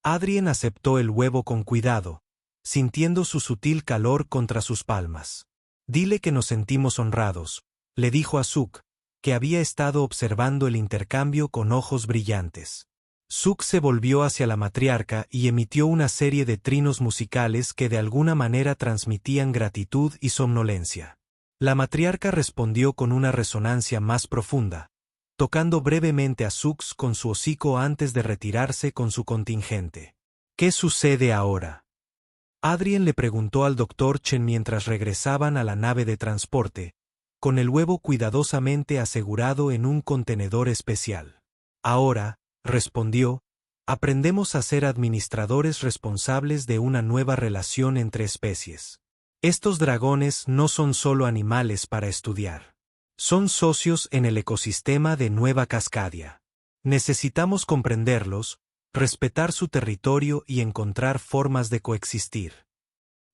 Adrien aceptó el huevo con cuidado, sintiendo su sutil calor contra sus palmas. Dile que nos sentimos honrados, le dijo a Suk, que había estado observando el intercambio con ojos brillantes. Suk se volvió hacia la matriarca y emitió una serie de trinos musicales que de alguna manera transmitían gratitud y somnolencia. La matriarca respondió con una resonancia más profunda, tocando brevemente a Suk con su hocico antes de retirarse con su contingente. ¿Qué sucede ahora?, Adrien le preguntó al Dr. Chen mientras regresaban a la nave de transporte, con el huevo cuidadosamente asegurado en un contenedor especial. Ahora, respondió, aprendemos a ser administradores responsables de una nueva relación entre especies. Estos dragones no son solo animales para estudiar. Son socios en el ecosistema de Nueva Cascadia. Necesitamos comprenderlos, respetar su territorio y encontrar formas de coexistir.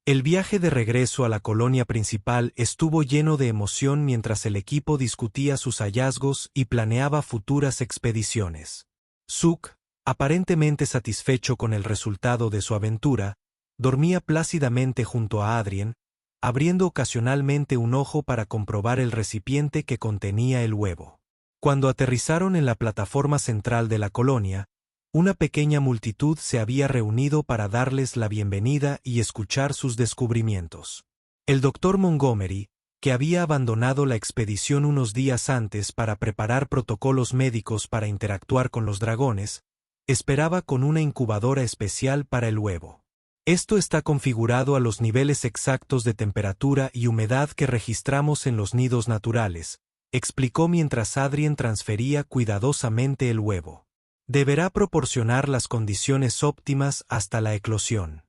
El viaje de regreso a la colonia principal estuvo lleno de emoción mientras el equipo discutía sus hallazgos y planeaba futuras expediciones. Zook, aparentemente satisfecho con el resultado de su aventura, dormía plácidamente junto a Adrien, abriendo ocasionalmente un ojo para comprobar el recipiente que contenía el huevo. Cuando aterrizaron en la plataforma central de la colonia, una pequeña multitud se había reunido para darles la bienvenida y escuchar sus descubrimientos. El Dr. Montgomery, que había abandonado la expedición unos días antes para preparar protocolos médicos para interactuar con los dragones, esperaba con una incubadora especial para el huevo. Esto está configurado a los niveles exactos de temperatura y humedad que registramos en los nidos naturales, explicó mientras Adrien transfería cuidadosamente el huevo. Deberá proporcionar las condiciones óptimas hasta la eclosión.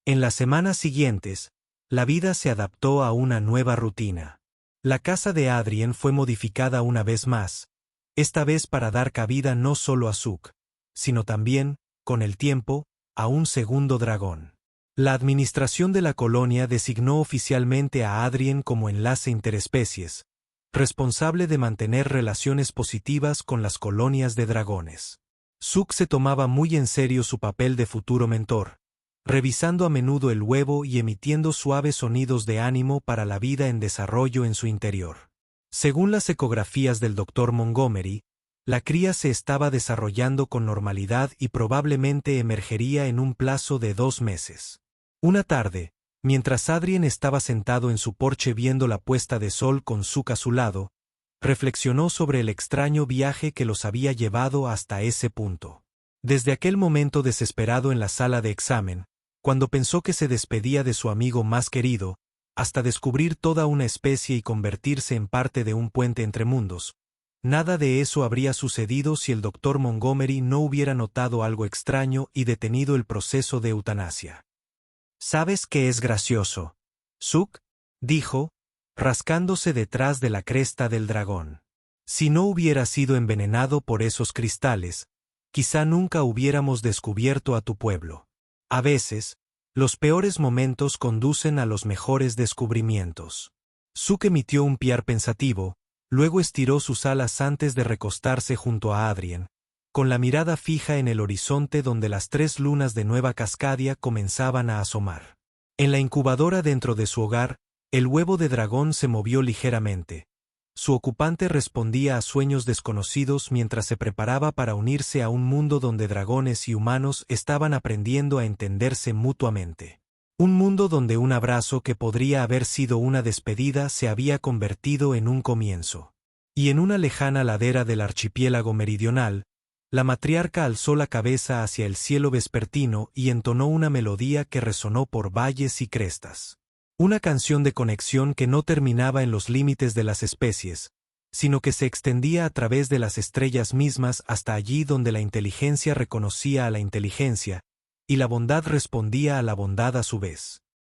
En las semanas siguientes, la vida se adaptó a una nueva rutina. La casa de Adrien fue modificada una vez más, esta vez para dar cabida no solo a Zook, sino también, con el tiempo, a un segundo dragón. La administración de la colonia designó oficialmente a Adrien como enlace interespecies, responsable de mantener relaciones positivas con las colonias de dragones. Zook se tomaba muy en serio su papel de futuro mentor, revisando a menudo el huevo y emitiendo suaves sonidos de ánimo para la vida en desarrollo en su interior. Según las ecografías del Dr. Montgomery, la cría se estaba desarrollando con normalidad y probablemente emergería en un plazo de 2 meses. Una tarde, mientras Adrien estaba sentado en su porche viendo la puesta de sol con Zook a su lado, reflexionó sobre el extraño viaje que los había llevado hasta ese punto. Desde aquel momento desesperado en la sala de examen, cuando pensó que se despedía de su amigo más querido, hasta descubrir toda una especie y convertirse en parte de un puente entre mundos, nada de eso habría sucedido si el Dr. Montgomery no hubiera notado algo extraño y detenido el proceso de eutanasia. ¿Sabes qué es gracioso, Zook?, dijo, rascándose detrás de la cresta del dragón. Si no hubiera sido envenenado por esos cristales, quizá nunca hubiéramos descubierto a tu pueblo. A veces, los peores momentos conducen a los mejores descubrimientos. Zook emitió un piar pensativo, luego estiró sus alas antes de recostarse junto a Adrien, con la mirada fija en el horizonte donde las 3 lunas de Nueva Cascadia comenzaban a asomar. En la incubadora dentro de su hogar, el huevo de dragón se movió ligeramente. Su ocupante respondía a sueños desconocidos mientras se preparaba para unirse a un mundo donde dragones y humanos estaban aprendiendo a entenderse mutuamente. Un mundo donde un abrazo que podría haber sido una despedida se había convertido en un comienzo. Y en una lejana ladera del archipiélago meridional, la matriarca alzó la cabeza hacia el cielo vespertino y entonó una melodía que resonó por valles y crestas. Una canción de conexión que no terminaba en los límites de las especies, sino que se extendía a través de las estrellas mismas hasta allí donde la inteligencia reconocía a la inteligencia, y la bondad respondía a la bondad a su vez.